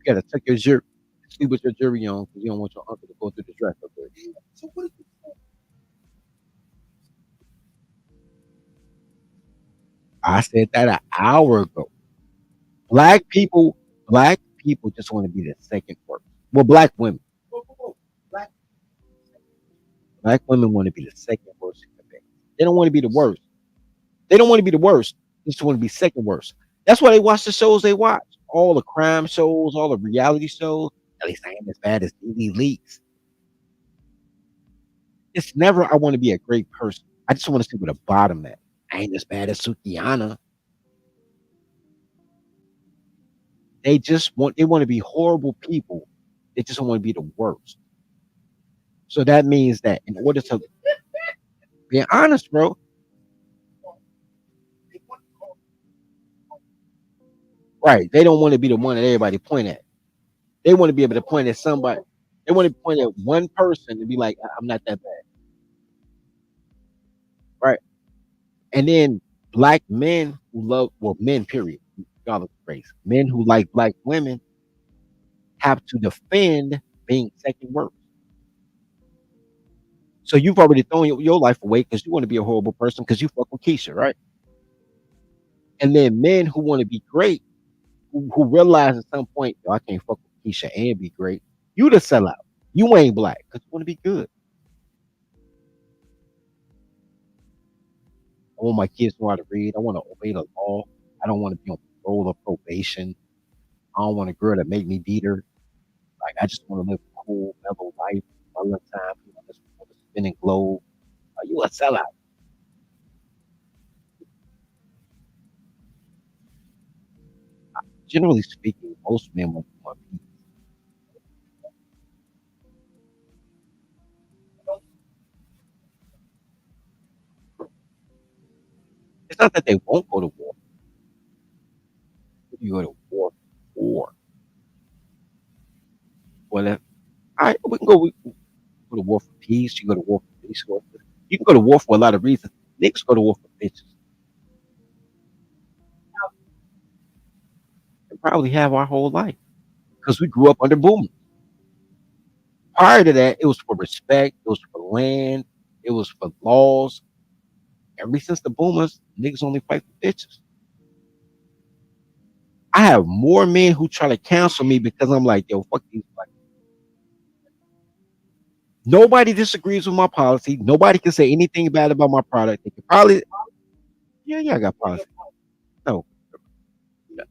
You got to tuck your jury, sleep with your jury on because you don't want your uncle to go through the dress up there. So what? I said that an hour ago. Black people, black people just want to be the second worst. Well, black women. Black women want to be the second worst in the band. They don't want to be the worst. They don't want to be the worst. They just want to be second worst. That's why they watch the shows they watch. All the crime shows, all the reality shows. At least I ain't as bad as DD Leaks. It's never I want to be a great person. I just want to see where the bottom at. I ain't as bad as Sukiana. They want to be horrible people. They just don't want to be the worst. So that means that in order to be honest, bro, right? They don't want to be the one that everybody point at. They want to be able to point at somebody. They want to point at one person and be like, "I'm not that bad," right? And then black men who love, well, men, period, regardless of race, men who like black women have to defend being second worst. So you've already thrown your life away because you want to be a horrible person because you fuck with Keisha, right? And then men who want to be great, who realize at some point, yo, I can't fuck with Keisha and be great. You the sellout. You ain't black because you want to be good. I want my kids to know how to read. I want to obey the law. I don't want to be on parole or probation. I don't want a girl that make me beat her. Like I just want to live a cool, mellow life. All the time, you know, just want to spin and globe. Are you a sellout? Generally speaking, most men want peace. It's not that they won't go to war. You go to war for. Well, we can go to war for peace. You go to war for resources. You can go to war for a lot of reasons. Niggas go to war for bitches. And probably have our whole life because we grew up under boomers. Prior to that, it was for respect. It was for land. It was for laws. Ever since the boomers, niggas only fight for bitches. I have more men who try to cancel me because I'm like, yo, fuck these black. Nobody disagrees with my policy. Nobody can say anything bad about my product. They can probably, yeah, I got policy. No, no.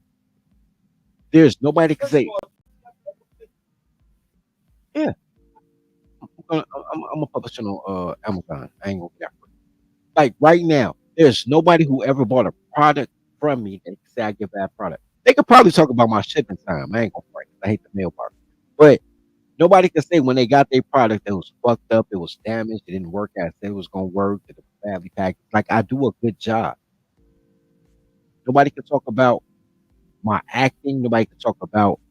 There's nobody can say, yeah, I'm a publisher on Amazon. I ain't gonna be that. Like right now, there's nobody who ever bought a product from me that can say I give bad product. They could probably talk about my shipping time. I ain't gonna fight. I hate the mail part. But nobody can say when they got their product that was fucked up, it was damaged, it didn't work as it was gonna work, it was badly packaged. Like I do a good job. Nobody can talk about my acting. Nobody can talk about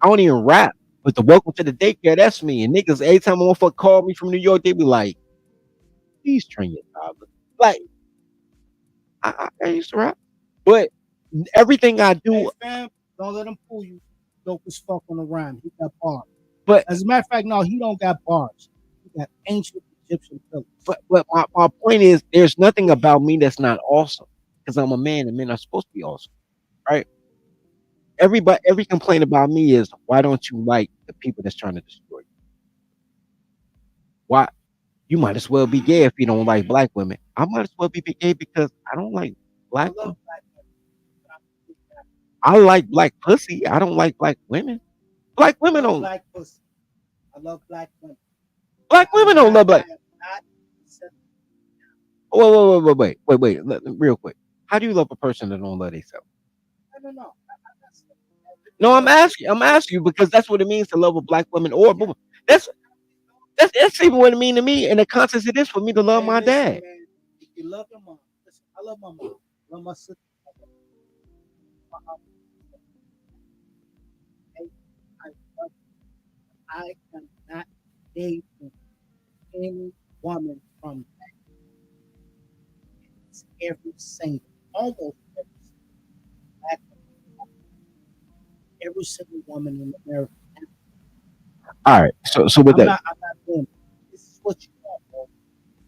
I don't even rap. But the welcome to the daycare, that's me. And niggas, every time a motherfucker call me from New York, they be like, please train your toddler. Like, I used to rap. But everything I do. Hey, fam, don't let him fool you. Dope as fuck on the rhyme. He got bars. But as a matter of fact, no, he don't got bars. He got ancient Egyptian pillars. But my point is, there's nothing about me that's not awesome. because I'm a man and men are supposed to be awesome, right? Every complaint about me is why don't you like the people that's trying to destroy you? Why you might as well be gay if you don't like black women. I might as well be gay because I don't like black women. I like black pussy. I don't like black women. Black women don't. Black pussy. I love black women. Black women don't love black. I am not accepting- Wait. Real quick. How do you love a person that don't love themselves? I don't know. I'm not saying No, I'm asking you because that's what it means to love a black woman or a woman. That's that's even what it means to me in the context of this for me to love Hey, my listen, dad. man, if you love your mom, listen, I love my mom. I love my sister. My mom. Hey, I love I am not dating any woman from every single, almost black, every single woman in America. All right. So with that, I'm not doing it. This is what you want, bro.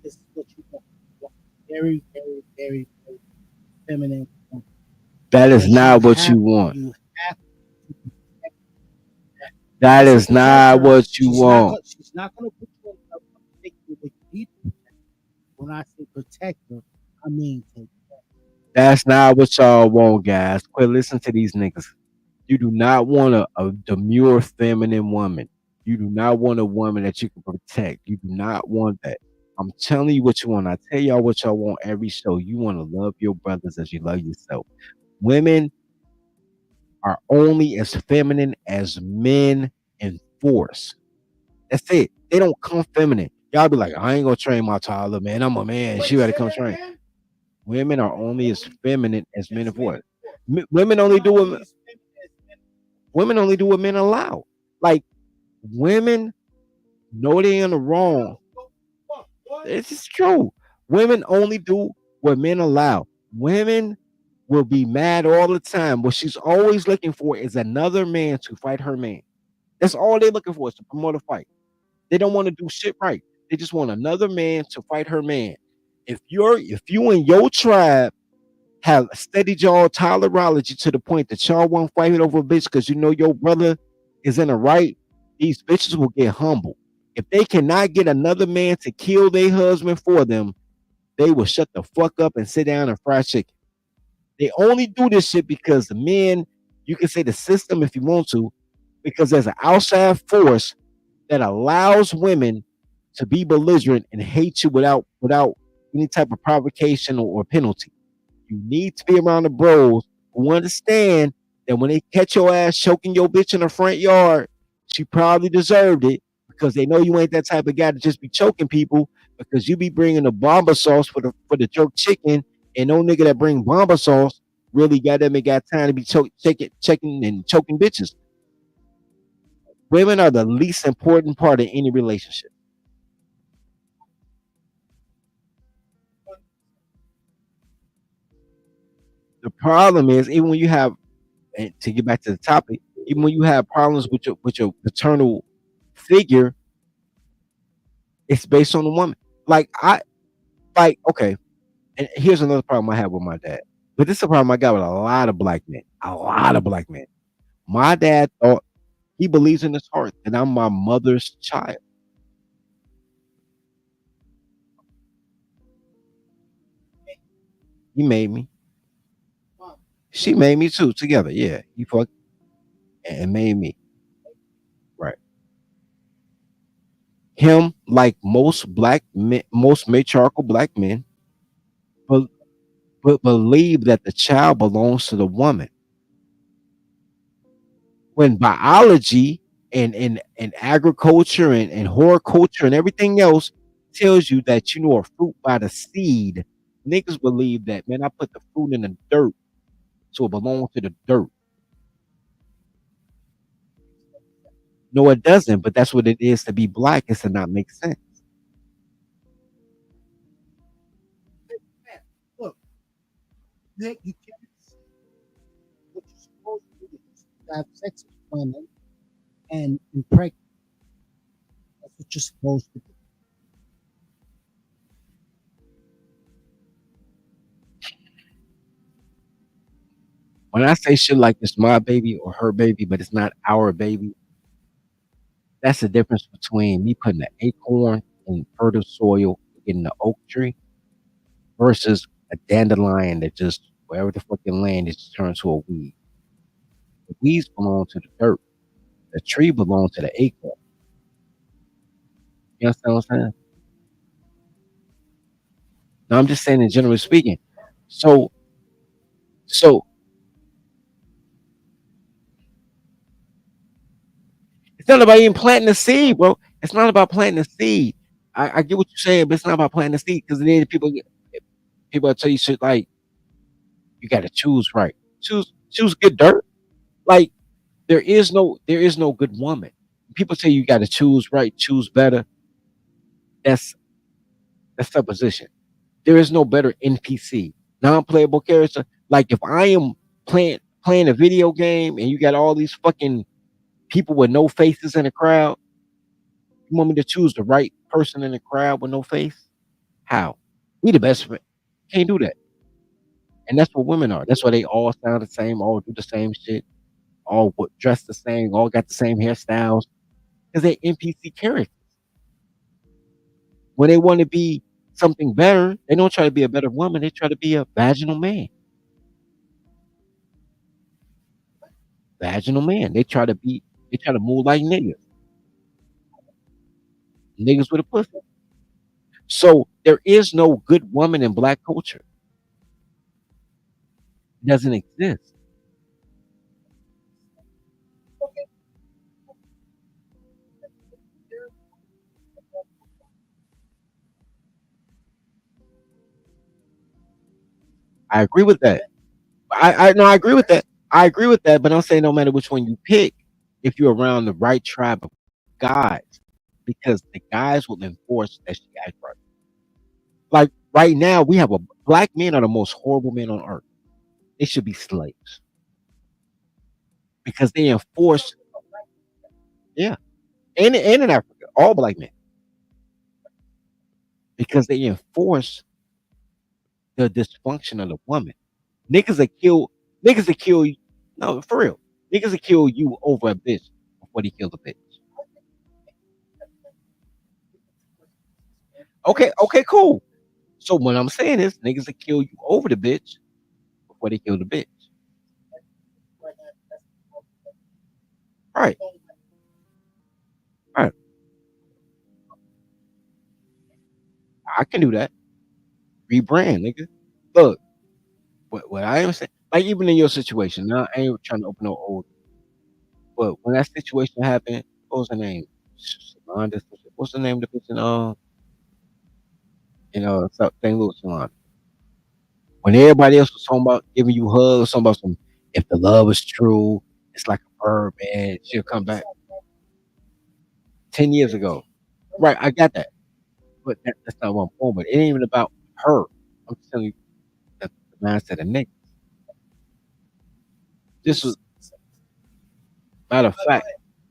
This is what you want. You want very, very, very, very feminine woman. that is But not what you want. you have to protect her. That As a is not protector, what you want. she's not gonna put you in a particular way you need to protect her. When I say protector, I mean take care. That's not what y'all want, guys. Quit listening to these niggas. You do not want a demure feminine woman. You do not want a woman that you can protect. You do not want that. I'm telling you what you want. I tell y'all what y'all want every show. You want to love your brothers as you love yourself. Women are only as feminine as men in force. That's it. They don't come feminine. Y'all be like, I ain't gonna train my toddler, man. I'm a man. She gotta come train. Women are only as feminine as men in force. Women only do what women only do what men allow. Like women know they in the wrong. It's just true. Women only do what men allow. Women will be mad all the time. What she's always looking for is another man to fight her man. That's all they're looking for is to promote a fight. They don't want to do shit right. They just want another man to fight her man. If you and your tribe have steadied y'all tolerology to the point that y'all won't fight it over a bitch because you know your brother is in the right, these bitches will get humble. If they cannot get another man to kill their husband for them, they will shut the fuck up and sit down and fry chicken. They only do this shit because the men, you can say the system if you want to, because there's an outside force that allows women to be belligerent and hate you without any type of provocation or penalty. You need to be around the bros who understand that when they catch your ass choking your bitch in the front yard, she probably deserved it because they know you ain't that type of guy to just be choking people because you be bringing the bomba sauce for the jerk chicken, and no nigga that bring bomba sauce really got time to be checking and choking bitches. Women are the least important part of any relationship. The problem is even when you have, and to get back to the topic, even when you have problems with your paternal figure, it's based on the woman. Like okay, and here's another problem I have with my dad. But this is a problem I got with a lot of black men. A lot of black men. My dad thought he believes in his heart that I'm my mother's child. He made me. She made me too. Together, yeah. He fucked and made me. Right. Him, like most black men, most matriarchal black men, but believe that the child belongs to the woman. When biology and agriculture and horticulture and everything else tells you that you know a fruit by the seed, niggas believe that, man, I put the fruit in the dirt, so it belongs to the dirt. No, it doesn't, but that's what it is to be black, is to not make sense. Look, you can't see what you're supposed to do is have sex with women and impregnate. That's what you're supposed to do. When I say shit like it's my baby or her baby, but it's not our baby, that's the difference between me putting an acorn in fertile soil, getting an oak tree, versus a dandelion that just wherever the fucking land is just turned to a weed. The weeds belong to the dirt. The tree belongs to the acorn. You understand what I'm saying? No, I'm just saying in generally speaking. So, so it's not about even planting the seed, bro. It's not about planting the seed. I get what you're saying, but it's not about planting the seed because then people tell you shit like you got to choose right. Choose good dirt. Like there is no good woman. People say you got to choose right, choose better. That's that's supposition. There is no better NPC, non-playable character. Like if I am playing a video game and you got all these fucking people with no faces in the crowd, you want me to choose the right person in the crowd with no face? How? We the best friend. Can't do that. And that's what women are. That's why they all sound the same, all do the same shit, all dress the same, all got the same hairstyles. Because they're NPC characters. When they want to be something better, they don't try to be a better woman. They try to be a vaginal man. Vaginal man. They try to move like niggas. Niggas with a pussy. So there is no good woman in black culture. It doesn't exist. I agree with that. I no, I agree with that. I agree with that, but I'm saying no matter which one you pick, if you're around the right tribe of guys, because the guys will enforce that she act right. Like right now, we have a black men are the most horrible men on earth. They should be slaves because they enforce, yeah, and in Africa, all black men, because they enforce the dysfunction of the woman. Niggas that kill, niggas that kill you, no, for real, niggas that kill you over a bitch before they kill the bitch. Okay, okay, cool. So what I'm saying is, niggas that kill you over the bitch before they kill the bitch. Right, right. I can do that. Rebrand, nigga. Look, what I am saying, like even in your situation, now I ain't trying to open no old, but when that situation happened, what was her name? Shalonda. What's the name of the bitch in St. Louis, Shalonda? When everybody else was talking about giving you hugs, talking about some if the love is true, it's like a bird, man. She'll come back 10 years ago. Right, I got that. But that's not what I'm going. But it ain't even about her. I'm just telling you the mindset of niggas. This was matter of fact.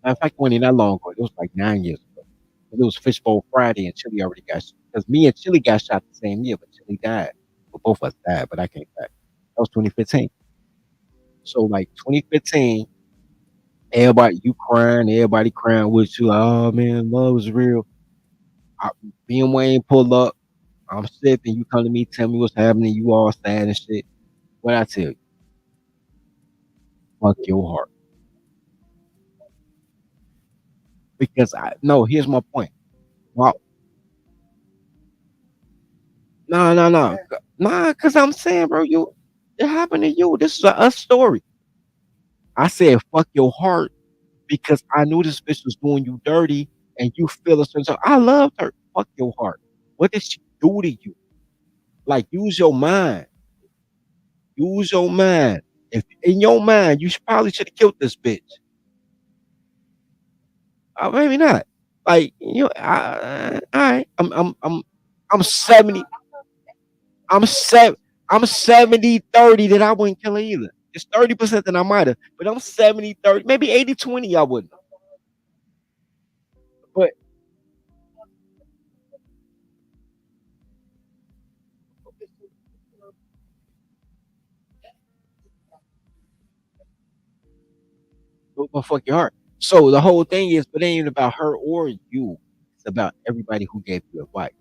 Matter of fact, when not long ago, it was like 9 years ago. It was Fishbowl Friday, and Chili already got because me and Chili got shot the same year, but Chili died. Well, both of us died, but I came back. That was 2015. So like 2015, everybody crying with you. Like, oh man, love is real. I, me and Wayne pull up. I'm sick, and you come to me, tell me what's happening. You all sad and shit. What I tell you, fuck your heart. Because I no, here's my point. Well, no, nah. Because I'm saying, bro, it happened to you. This is a us story. I said, fuck your heart because I knew this bitch was doing you dirty, and you feel a certain. I loved her. Fuck your heart. What did she do to you? Like, use your mind. Use your mind. If in your mind, probably should have killed this bitch. Maybe not. Like all right. I'm 70. I'm seven. I'm 70-30 that I wouldn't kill her either. It's 30% that I might have, but I'm 70-30, maybe 80-20 I wouldn't. But Gonna fuck your heart. So the whole thing is, but it ain't about her or you. It's about everybody who gave you advice.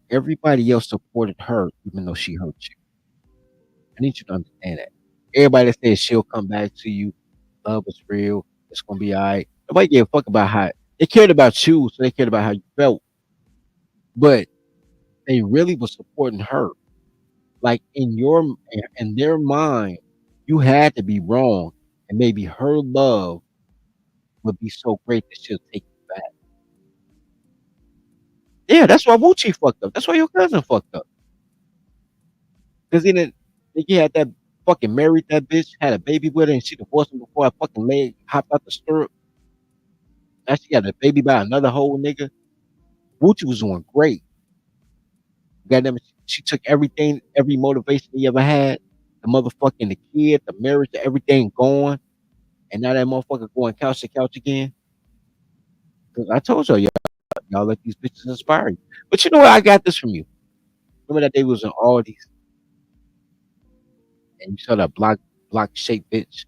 Everybody else supported her, even though she hurt you. I need you to understand that. Everybody that says she'll come back to you, love is real, it's gonna be all right. Nobody gave a fuck about how they cared about you, so they cared about how you felt. But they really was supporting her. Like in their mind, you had to be wrong, and maybe her love would be so great that she'll take you back. Yeah, that's why Wuchi fucked up. That's why your cousin fucked up. Because he didn't think he had that fucking married that bitch, had a baby with her, and she divorced him before I fucking leg hopped out the stirrup. Now she got a baby by another whole nigga. Wuchi was doing great. Goddamn it, she took everything, every motivation he ever had, the motherfucking the kid, the marriage, everything gone, and now that motherfucker going couch to couch again. Cause I told y'all let these bitches inspire you. But you know what? I got this from you. Remember that day we was in Aldi's and you saw that block shaped bitch.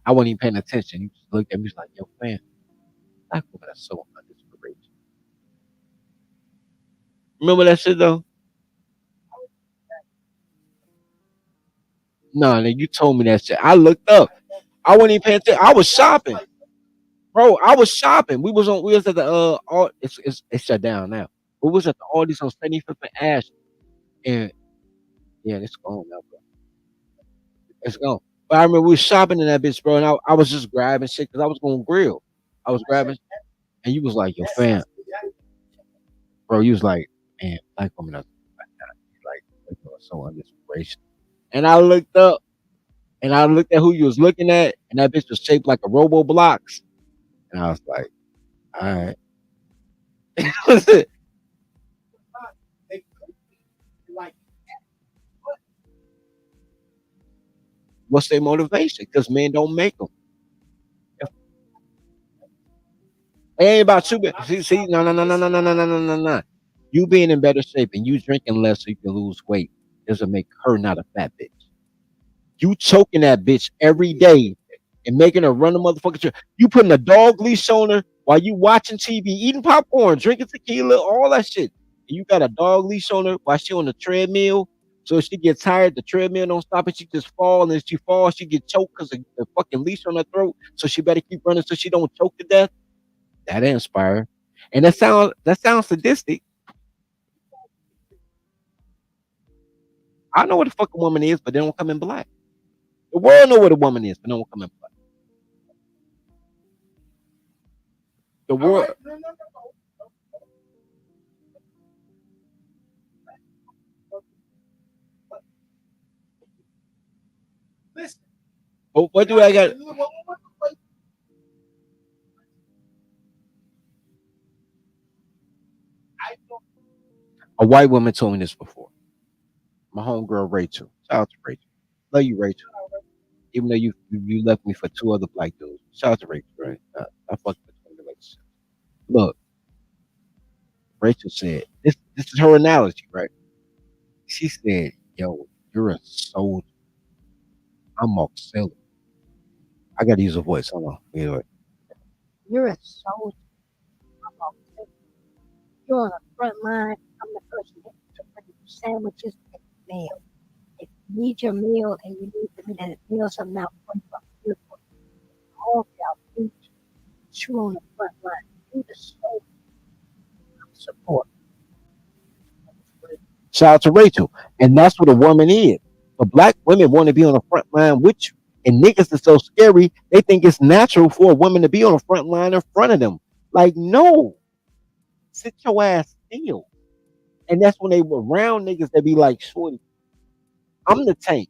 I wasn't even paying attention. You just looked at me, was like, yo, man, black woman are so uninspirational. Remember that shit though? No, nigga, you told me that shit. I looked up. I wasn't even paying attention. I was shopping. Bro, I was shopping. We was at the it's shut down now. We was at the Aldi's on 75th and Ash. And yeah, it's gone now, bro. It's gone. But I remember we was shopping in that bitch, bro, and I was just grabbing shit because I was going to grill. I was grabbing, and you was like, "Yo, fam, bro." You was like, "Man, black women are like they are so uninspirational." And I looked up, and I looked at who you was looking at, and that bitch was shaped like a Robo Blocks, and I was like, "All right." What's their motivation? Because men don't make them. It ain't about you. See, no. You being in better shape and you drinking less so you can lose weight doesn't make her not a fat bitch. You choking that bitch every day and making her run a motherfucker. You putting a dog leash on her while you watching TV, eating popcorn, drinking tequila, all that shit. And you got a dog leash on her while she on the treadmill. So if she gets tired, the treadmill don't stop and she just fall. And if she falls, she get choked because of the fucking leash on her throat. So she better keep running so she don't choke to death. That inspire. And that sounds sadistic. I know what the fuck a woman is, but they don't come in black. The world know what a woman is, but they don't come in black. The world. What do I got? A white woman told me this before. My homegirl Rachel. Shout out to Rachel. Love you, Rachel. Even though you left me for two other black dudes. Shout out to Rachel, right? I fucked with the relationship. Look, Rachel said this is her analogy, right? She said, "Yo, you're a soldier. I'm auxiliary." I gotta use a voice. Hold on. Anyway, You're a soldier. I'm a- You're on the front line. I'm the person to bring you sandwiches and meal. If you need your meal and you need to meet a meal something out for you, I'm here for you. All y'all feed you. You're on the front line. You the soldier. I'm support. shout out to Rachel, and that's what a woman is. But black women want to be on the front line with you, and niggas is so scary. They think it's natural for a woman to be on the front line in front of them. Like, no, sit your ass still. And that's when they were around niggas that be like, "Shorty, I'm the tank.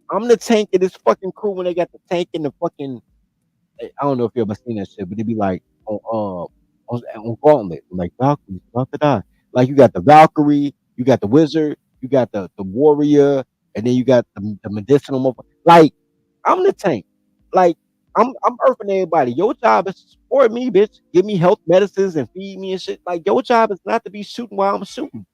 I'm the tank of this fucking crew." When they got the tank and the fucking, I don't know if you ever seen that shit, but they be like on Gauntlet, like Valkyrie, about to die. Like you got the Valkyrie, you got the Wizard, you got the Warrior, and then you got the medicinal. Like I'm the tank. Like I'm earthing everybody. Your job is to support me, bitch. Give me health medicines and feed me and shit. Like your job is not to be shooting while I'm shooting.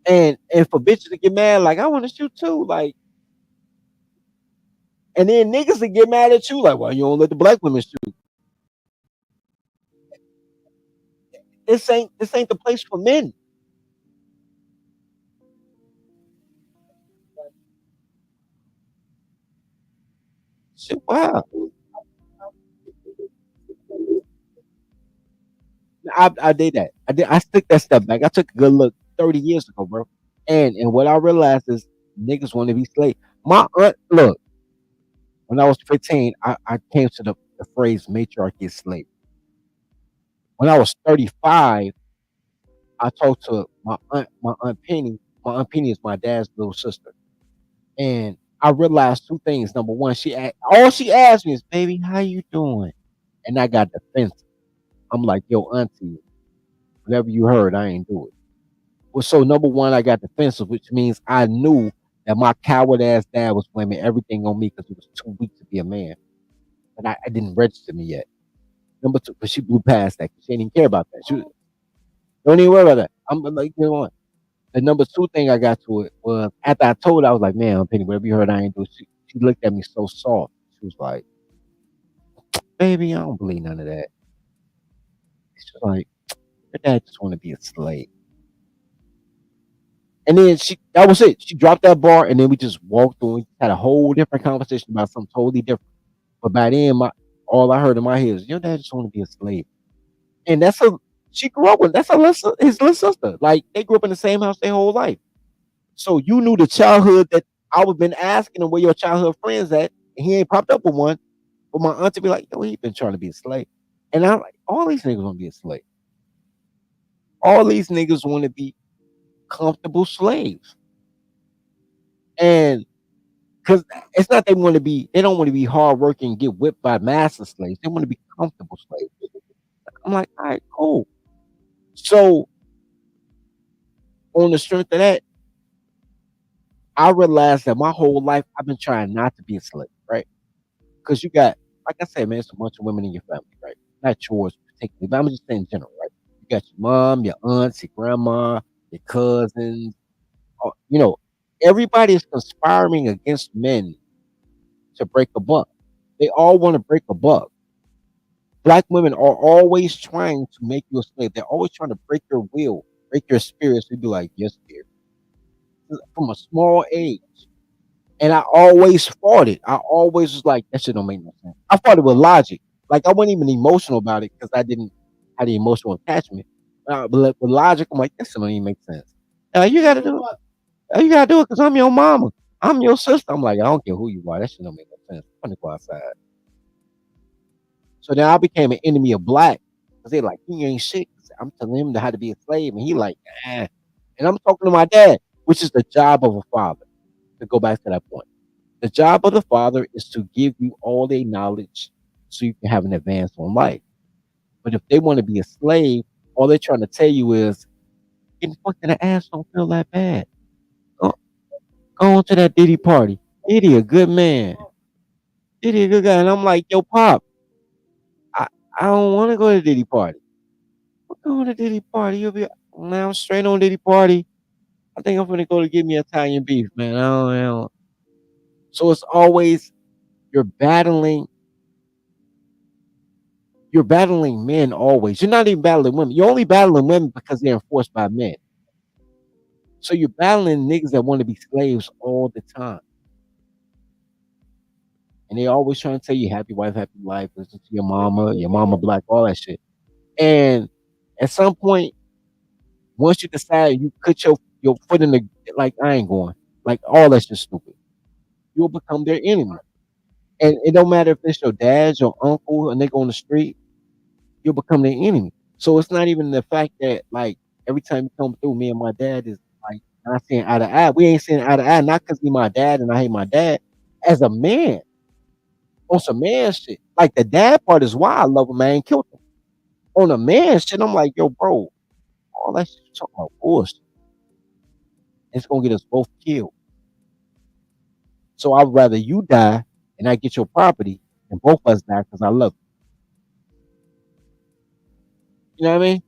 And for bitches to get mad, like I want to shoot too. Like And then niggas will get mad at you like, why you don't let the black women shoot? This ain't the place for men. Shit, wow. I did that. I took that step back. I took a good look 30 years ago, bro. And what I realized is niggas want to be slaves. My aunt, look, when I was 15, I came to the phrase matriarchy is slave. When I was 35, I talked to my aunt Penny. My aunt Penny is my dad's little sister. And I realized two things. Number one, all she asked me is, baby, how you doing? And I got defensive. I'm like, yo, auntie, whatever you heard, I ain't do it. Well, so number one, I got defensive, which means I knew that my coward ass dad was blaming everything on me because he was too weak to be a man. And I didn't register me yet. Number two, but she blew past that 'cause she didn't even care about that. Don't even worry about that. I'm like, you know what? The number two thing I got to it was after I told her, I was like, man, Penny, whatever you heard, I ain't do. She looked at me so soft. She was like, baby, I don't believe none of that. She's like, your dad just want to be a slave. And then that was it. She dropped that bar, and then we just walked through. We had a whole different conversation about something totally different. But by then, all I heard in my head was, "Your dad just want to be a slave," and she grew up with his little sister. Like they grew up in the same house their whole life. So you knew the childhood that I was been asking him where your childhood friends at, and he ain't popped up with one. But my aunt to be like, "Yo, he been trying to be a slave," and I'm like, "All these niggas want to be a slave. All these niggas want to be comfortable slaves." And because it's not they don't want to be hard working and get whipped by master slaves. They want to be comfortable slaves. I'm like, all right, cool. So on the strength of that, I realized that my whole life I've been trying not to be a slave, right? Because you got, like I said, man, it's a bunch of women in your family, right? Not yours particularly, but I'm just saying in general, right? You got your mom, your aunts, your grandma, your cousins. You know, everybody is conspiring against men to break a buck. They all want to break a buck. Black women are always trying to make you a slave. They're always trying to break your will, break your spirit. So you'd be like, yes, dear. From a small age. And I always fought it. I always was like, that shit don't make no sense. I fought it with logic. Like I wasn't even emotional about it because I didn't have the emotional attachment. But with logic, I'm like, that shit don't even make sense. You gotta do it. You gotta do it because I'm your mama. I'm your sister. I'm like, I don't care who you are. That shit don't make no sense. I'm gonna go outside. So then I became an enemy of black because they like, he ain't shit. I'm telling him how to be a slave, and he like, eh. And I'm talking to my dad, which is the job of a father. To go back to that point, the job of the father is to give you all their knowledge so you can have an advance on life. But if they want to be a slave, all they're trying to tell you is getting fucked in the ass don't feel that bad. Go, go on to that Diddy party. Diddy a good man. Diddy a good guy. And I'm like, yo, Pop, I, I don't want to go to the Diddy party. We're going to Diddy party. You'll be now straight on Diddy party. I think I'm gonna go to get me Italian beef, man. I don't. So it's always you're battling. You're battling men always. You're not even battling women. You're only battling women because they're enforced by men. So you're battling niggas that want to be slaves all the time. And they're always trying to tell you happy wife, happy life, listen to your mama black, all that shit. And at some point, once you decide you put your foot in the like, I ain't going. Like all that's just stupid. You'll become their enemy. And it don't matter if it's your dad, your uncle, a nigga on the street, you'll become their enemy. So it's not even the fact that like every time you come through, me and my dad is like not seeing eye to eye. We ain't seeing eye to eye, not because he's my dad and I hate my dad. As a man, on some man shit. Like the dad part is why I love him, man, killed him. On a man shit, I'm like, yo, bro, all that shit you talking about bullshit. It's gonna get us both killed. So I'd rather you die and I get your property than both of us die because I love you. You know what I mean?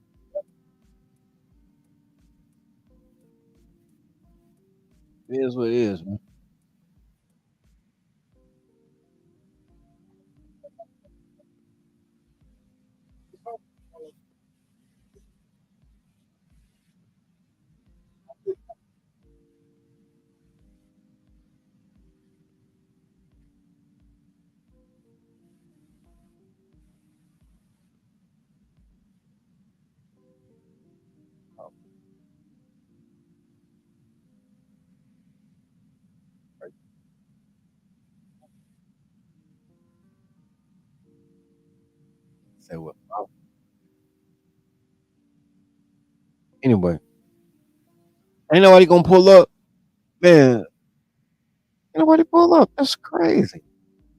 It is what it is, man. Say what? Anyway, ain't nobody gonna pull up, man. Ain't nobody pull up. That's crazy.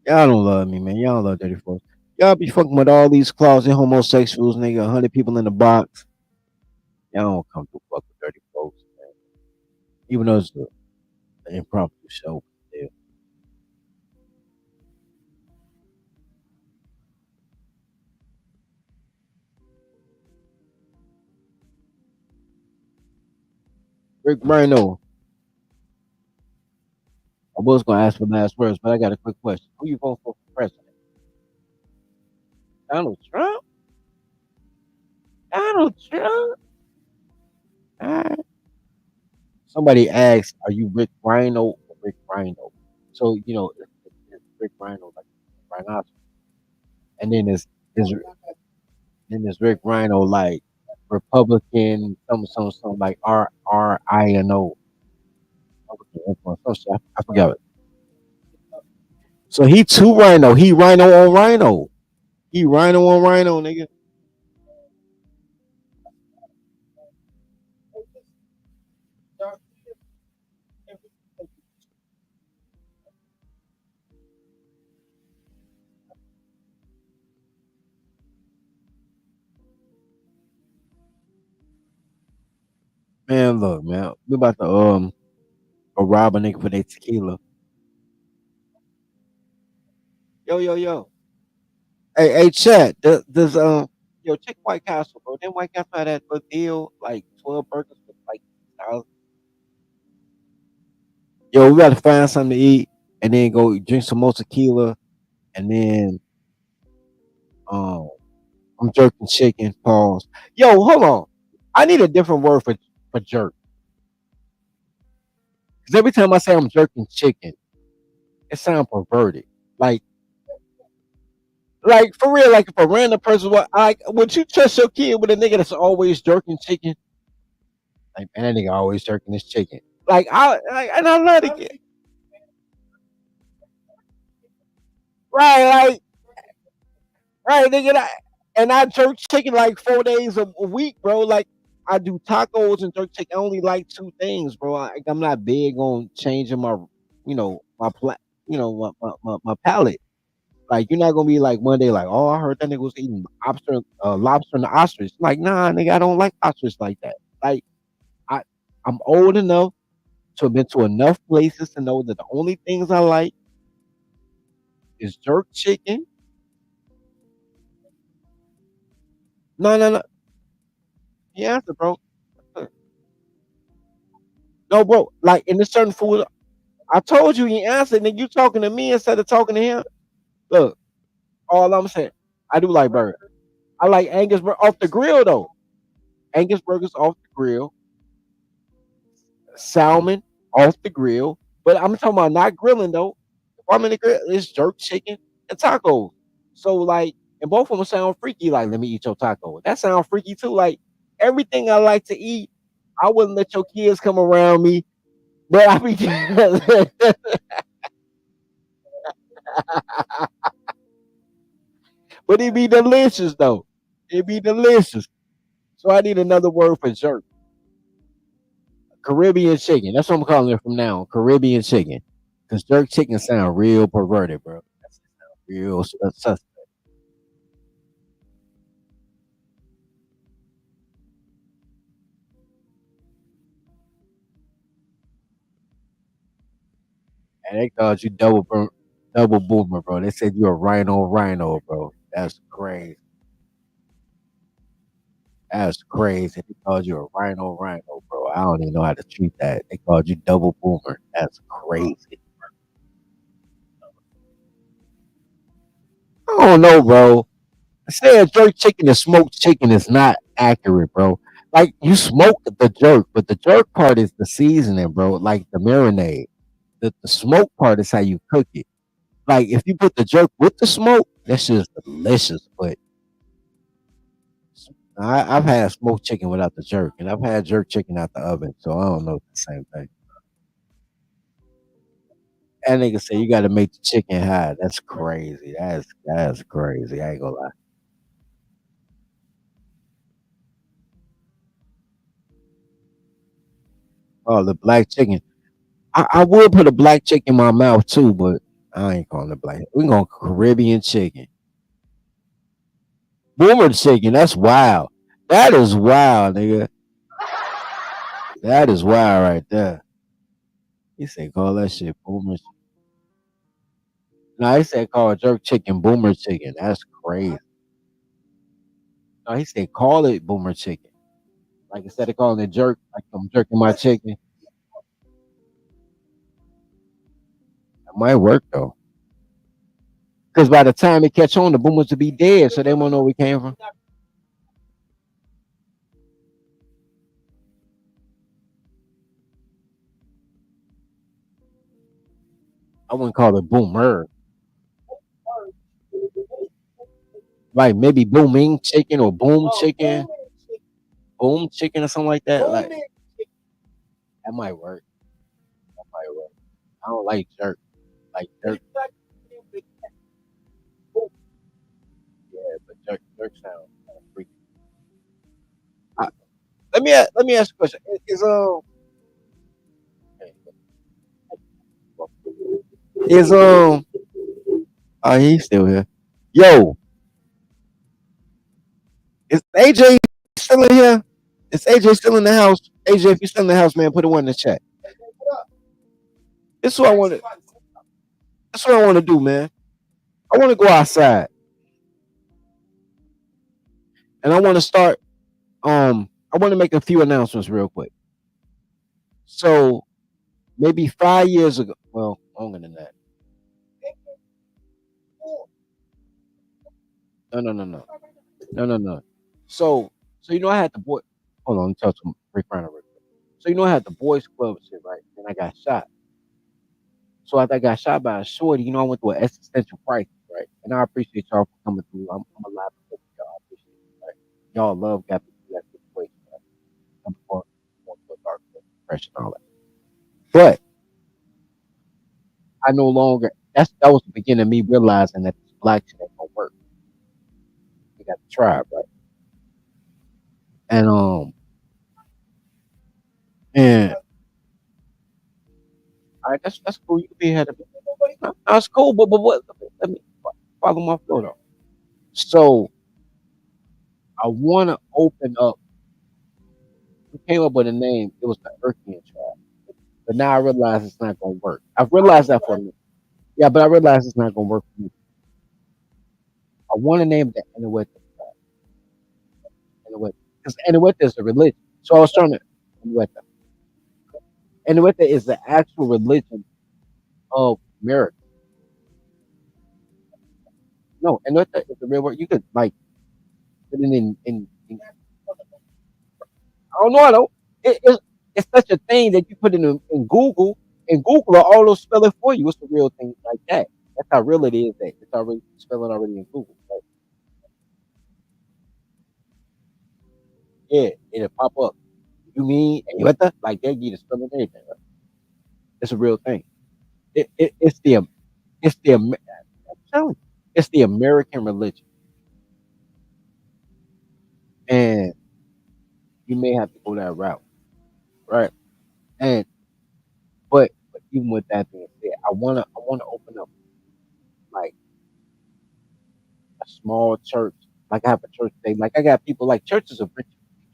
Y'all don't love me, man. Y'all don't love dirty folks. Y'all be fucking with all these closet homosexuals, nigga. 100 people in the box. Y'all don't come to fuck with dirty folks, man. Even though it's an impromptu show. Yeah. Rick Rhino. I was gonna ask for last words, but I got a quick question. Who you vote for president? Donald Trump? Donald Trump? Ah. Somebody asked, "Are you Rick Rhino or Rick Rhino?" So it's Rick Rhino like rhinoceros, and then there's Rick Rhino like Republican, some like RINO. Republican influence, some shit. I forgot it. So he too Rhino. He Rhino on Rhino. He Rhino on Rhino, nigga. Man, look, man, we about to go rob a nigga for their tequila. Yo, yo, yo. Hey, Chad, yo, check White Castle, bro. Then White Castle had that little deal, like 12 burgers for like 1,000. Yo, we gotta find something to eat and then go drink some more tequila and then um I'm jerking chicken. Pause. Yo, hold on. I need a different word for jerk. Because every time I say I'm jerking chicken, it sounds perverted. Like, like for real, like if a random person would you trust your kid with a nigga that's always jerking chicken? Like, man, that nigga always jerking his chicken. And I love it. Right, like, right, nigga. And I jerk chicken like 4 days a week, bro. Like, I do tacos and jerk chicken. I only like two things, bro. I'm not big on changing my, my my palate. Like, you're not gonna be like one day, like, oh, I heard that nigga was eating lobster and ostrich. Like, nah, nigga, I don't like ostrich like that. Like, I, I'm old enough to have been to enough places to know that the only things I like is jerk chicken. No, no, no. He answered, bro. No, bro. Like in this certain food, I told you he answered, and you talking to me instead of talking to him. Look, all I'm saying, I do like burgers. I like Angus off the grill though. Angus burgers off the grill, salmon off the grill. But I'm talking about not grilling though. If I'm in the grill, it's jerk chicken and tacos. So like, and both of them sound freaky. Like, let me eat your taco. That sound freaky too. Like everything I like to eat, I wouldn't let your kids come around me. But I be, but it be delicious though. It be delicious. So I need another word for jerk. Caribbean chicken. That's what I'm calling it from now on. Caribbean chicken. Because jerk chicken sound real perverted, bro. That sound real sus. And they called you double boomer, bro. They said you a rhino, bro. That's crazy. That's crazy. They called you a rhino, bro. I don't even know how to treat that. They called you double boomer. That's crazy. I don't know, bro. Saying jerk chicken and smoked chicken is not accurate, bro. Like you smoke the jerk, but the jerk part is the seasoning, bro. Like the marinade. The smoke part is how you cook it. Like if you put the jerk with the smoke, that's just delicious. But I've had smoked chicken without the jerk, and I've had jerk chicken out the oven, so I don't know if it's the same thing. And nigga say you got to make the chicken hot. That's crazy. That's crazy. I ain't gonna lie. Oh, the black chicken. I would put a black chicken in my mouth too, but I ain't calling it black. We going Caribbean chicken. Boomer chicken. That's wild. That is wild, nigga. That is wild right there. He said call that shit boomer. No, he said call jerk chicken boomer chicken. That's crazy. No, he said call it boomer chicken. Like instead of calling it jerk, like I'm jerking my chicken. That might work though. Because by the time it catch on, the boomers will be dead, so they won't know where we came from. I wouldn't call it boomer. Like maybe booming chicken or boom chicken or something like that. Like that might work. That might work. I don't like jerk. Like jerk, yeah, but jerk sounds kind of freaky. Let me ask you a question. Is oh, he's still here. Yo, is AJ still in here? Is AJ still in the house? AJ, if you're still in the house, man, put a one in the chat. This is what I want to. That's what I want to do, man. I want to go outside, and I want to start. I want to make a few announcements real quick. So maybe 5 years ago, well, longer than that. No. So I had the boy. Hold on, let me tell some Rick Real quick. So I had the boys club shit, right? And I got shot. So after I got shot by a shorty, I went through an existential crisis, right? And I appreciate y'all for coming through. I'm alive because of y'all. I appreciate it, right? Y'all love got me through that situation, right? I'm going through a dark depression and all that. But I no longer. That was the beginning of me realizing that this black shit ain't gonna work. We got to try, right? And and all right, that's cool. You can be ahead of me. That's cool, but what? Let me follow my flow though. So I want to open up. We came up with a name. It was the Urkian tribe, but now I realize it's not gonna work. I've realized that for a minute. Yeah, but I realize it's not gonna work for me. I want to name it the Inuit tribe. Inuit, because Inuit is a religion. So I was trying to Inuit. Inuit is the actual religion of America. No, Inuit is the real word. You could like put it in I don't know. I don't. It's such a thing that you put it in Google, and Google will all spell it for you. It's a real thing like that. That's how real it is. That it's already spelling already in Google. Right? Yeah, it'll pop up. You mean and you what the like they get the spelling everything. Right? It's a real thing. It's the I'm telling you, it's the American religion, and you may have to go that route, right? And but even with that being said, I wanna open up like a small church. Like I have a church thing. Like I got people like churches are rich.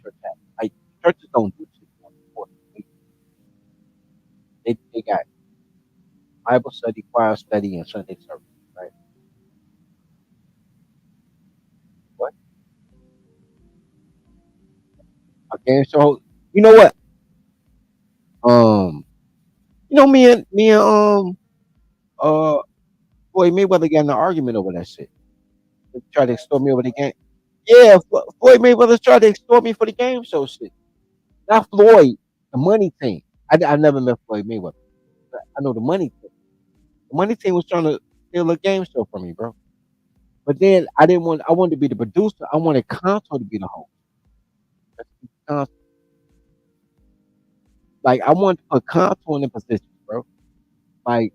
Church have. Like churches don't do shit. They got Bible study, choir study, and Sunday service. Right? What? Okay, so you know what? Um, me and uh Floyd Mayweather got in an argument over that shit. They tried to extort me over the game. Yeah, Floyd Mayweather tried to extort me for the game show shit. Not Floyd, the money team. I never met Floyd Mayweather. I know the money team. The money team was trying to steal a game show from me, bro. But then I didn't want. I wanted to be the producer. I wanted Conto to be the host. Uh, like I wanted to put Conto in the position, bro. Like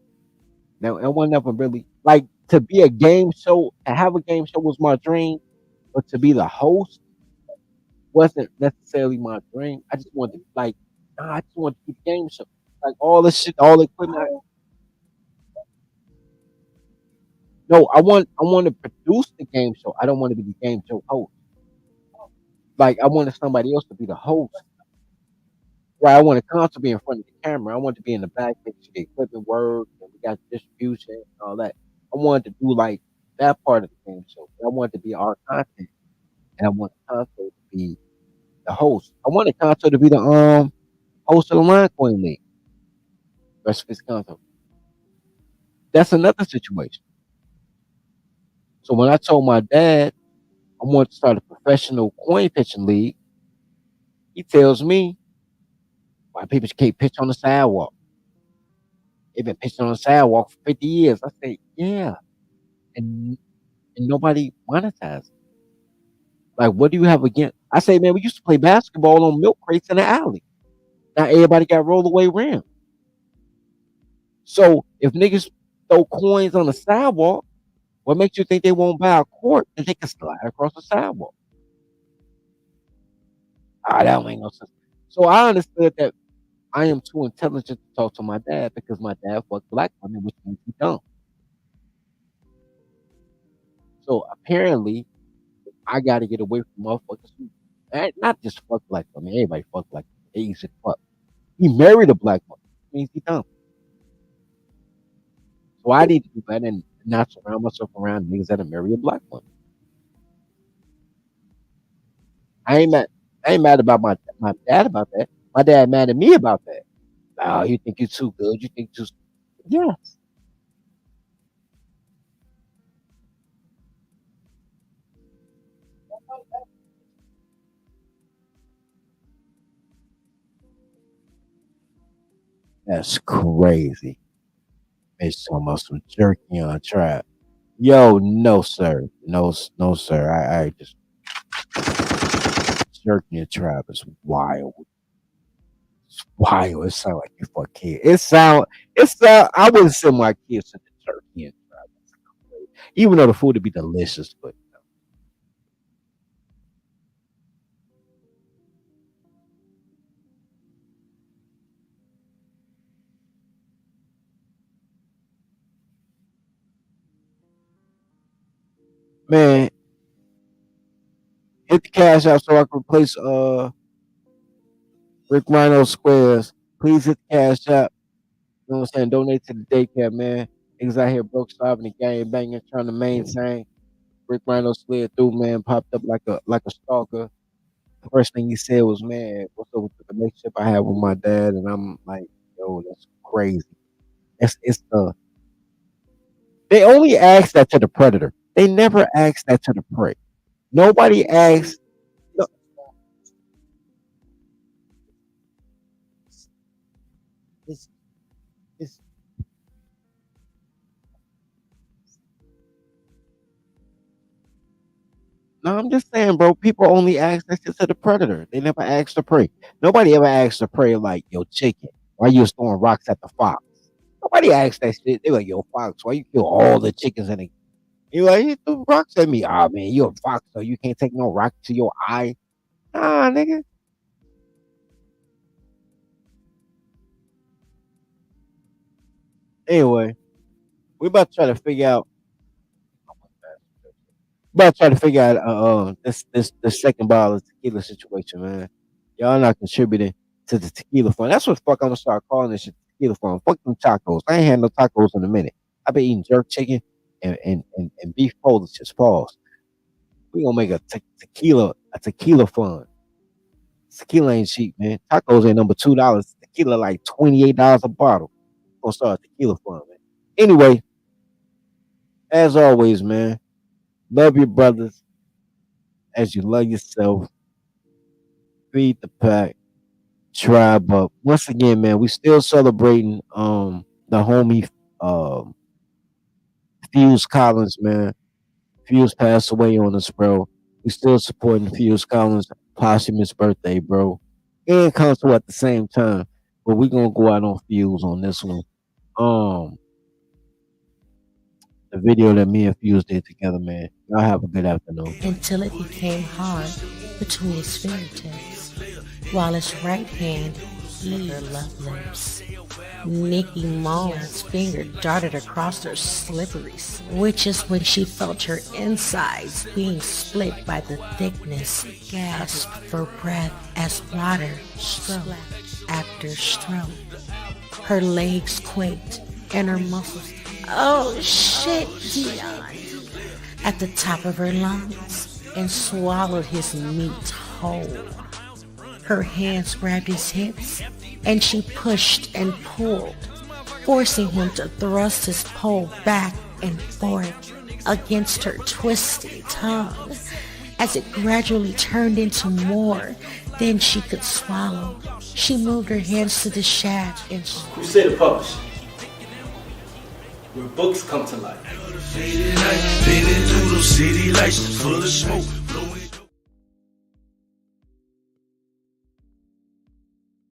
now, I wasn't never really like to be a game show. To have a game show was my dream, but to be the host wasn't necessarily my dream. I just wanted to like Nah, I just want to keep the game show. Like all this shit, all the equipment. No, I want to produce the game show. I don't want to be the game show host. Like I wanted somebody else to be the host. Right, I want to constantly be in front of the camera. I want to be in the back, making sure the equipment work, and we got distribution and all that. I wanted to do like that part of the game show. I wanted to be our content, and I want Conso to be the host. I wanted Conso to be the host of the Line Coin League. Rest of his Conso. That's another situation. So when I told my dad I wanted to start a professional coin pitching league, he tells me why people can't pitch on the sidewalk. They've been pitching on the sidewalk for 50 years. I say, yeah. And nobody monetizes. Like, what do you have against? I say, man, we used to play basketball on milk crates in the alley. Now everybody got rollaway rims. So if niggas throw coins on the sidewalk, what makes you think they won't buy a court and they can slide across the sidewalk? Ah, that don't make no sense. So I understood that I am too intelligent to talk to my dad because my dad fucked black women, which means he dumb. So apparently, I got to get away from motherfuckers who not just fuck black women. Everybody fuck black women. They used to fuck. He married a black woman. Means he dumb. So I need to do better and not surround myself around niggas that marry a black woman. I ain't mad. I ain't mad about my dad about that. My dad mad at me about that. Oh, you think you're too good? You think just yes. That's crazy. It's talking about some jerky on trap. Yo, no sir, no sir. I just jerky and trap is wild. It's wild. It sound like you fuck kid. It sound. I wouldn't send my kids to the turkey and trap. Even though the food would be delicious, but man, hit the cash out so I can replace Rick Rhino Squares. Please hit the cash out. You know what I'm saying? Donate to the daycare, man. Niggas out here broke, starving, and gang banging, trying to maintain. Rick Rhino slid through, man, popped up like a stalker. The first thing he said was, "Man, what's up with the relationship I have with my dad?" And I'm like, "Yo, that's crazy." It's they only ask that to the predator. They never ask that to the prey. Nobody asks. No, It's it's no, I'm just saying, bro. People only ask that shit to the predator. They never ask the prey. Nobody ever asks the prey like, "Yo, chicken, why you was throwing rocks at the fox?" Nobody asks that shit. They like, "Yo, fox, why you kill all the chickens in the?" You like, "He threw rocks at me." Ah, man, you a fox, so you can't take no rock to your eye. Nah, nigga. Anyway, we about to try to figure out. About to try to figure out this second bottle of tequila situation, man. Y'all not contributing to the tequila fund. That's what the fuck I'm gonna start calling this shit tequila fund. Fuck them tacos. I ain't had no tacos in a minute. I been eating jerk chicken and beef Polish pause. We gonna make a tequila fund. Tequila ain't cheap, man. Tacos ain't number $2. Tequila like $28 a bottle. Gonna start a tequila fund, man. Anyway, as always, man, love your brothers as you love yourself. Feed the pack. Tribe up. Once again, man, we still celebrating the homie um Fuse Collins, man. Fuse passed away on us, bro. We still supporting Fuse Collins' posthumous birthday, bro. And Council at the same time. But we gonna go out on Fuse on this one. Um the video that me and Fuse did together, man. Y'all have a good afternoon. Until it became hard between his fingertips, while his right hand Eager love lips. Nikki Mullen's finger darted across her slippery, which is when she felt her insides being split by the thickness, gasped for breath as water stroke after stroke. Her legs quaked and her muscles, oh shit, Dion, at the top of her lungs and swallowed his meat whole. Her hands grabbed his hips and she pushed and pulled, forcing him to thrust his pole back and forth against her twisting tongue as it gradually turned into more than she could swallow. She moved her hands to the shaft and You say the publisher, where books come to life. Faded through those city lights full of smoke.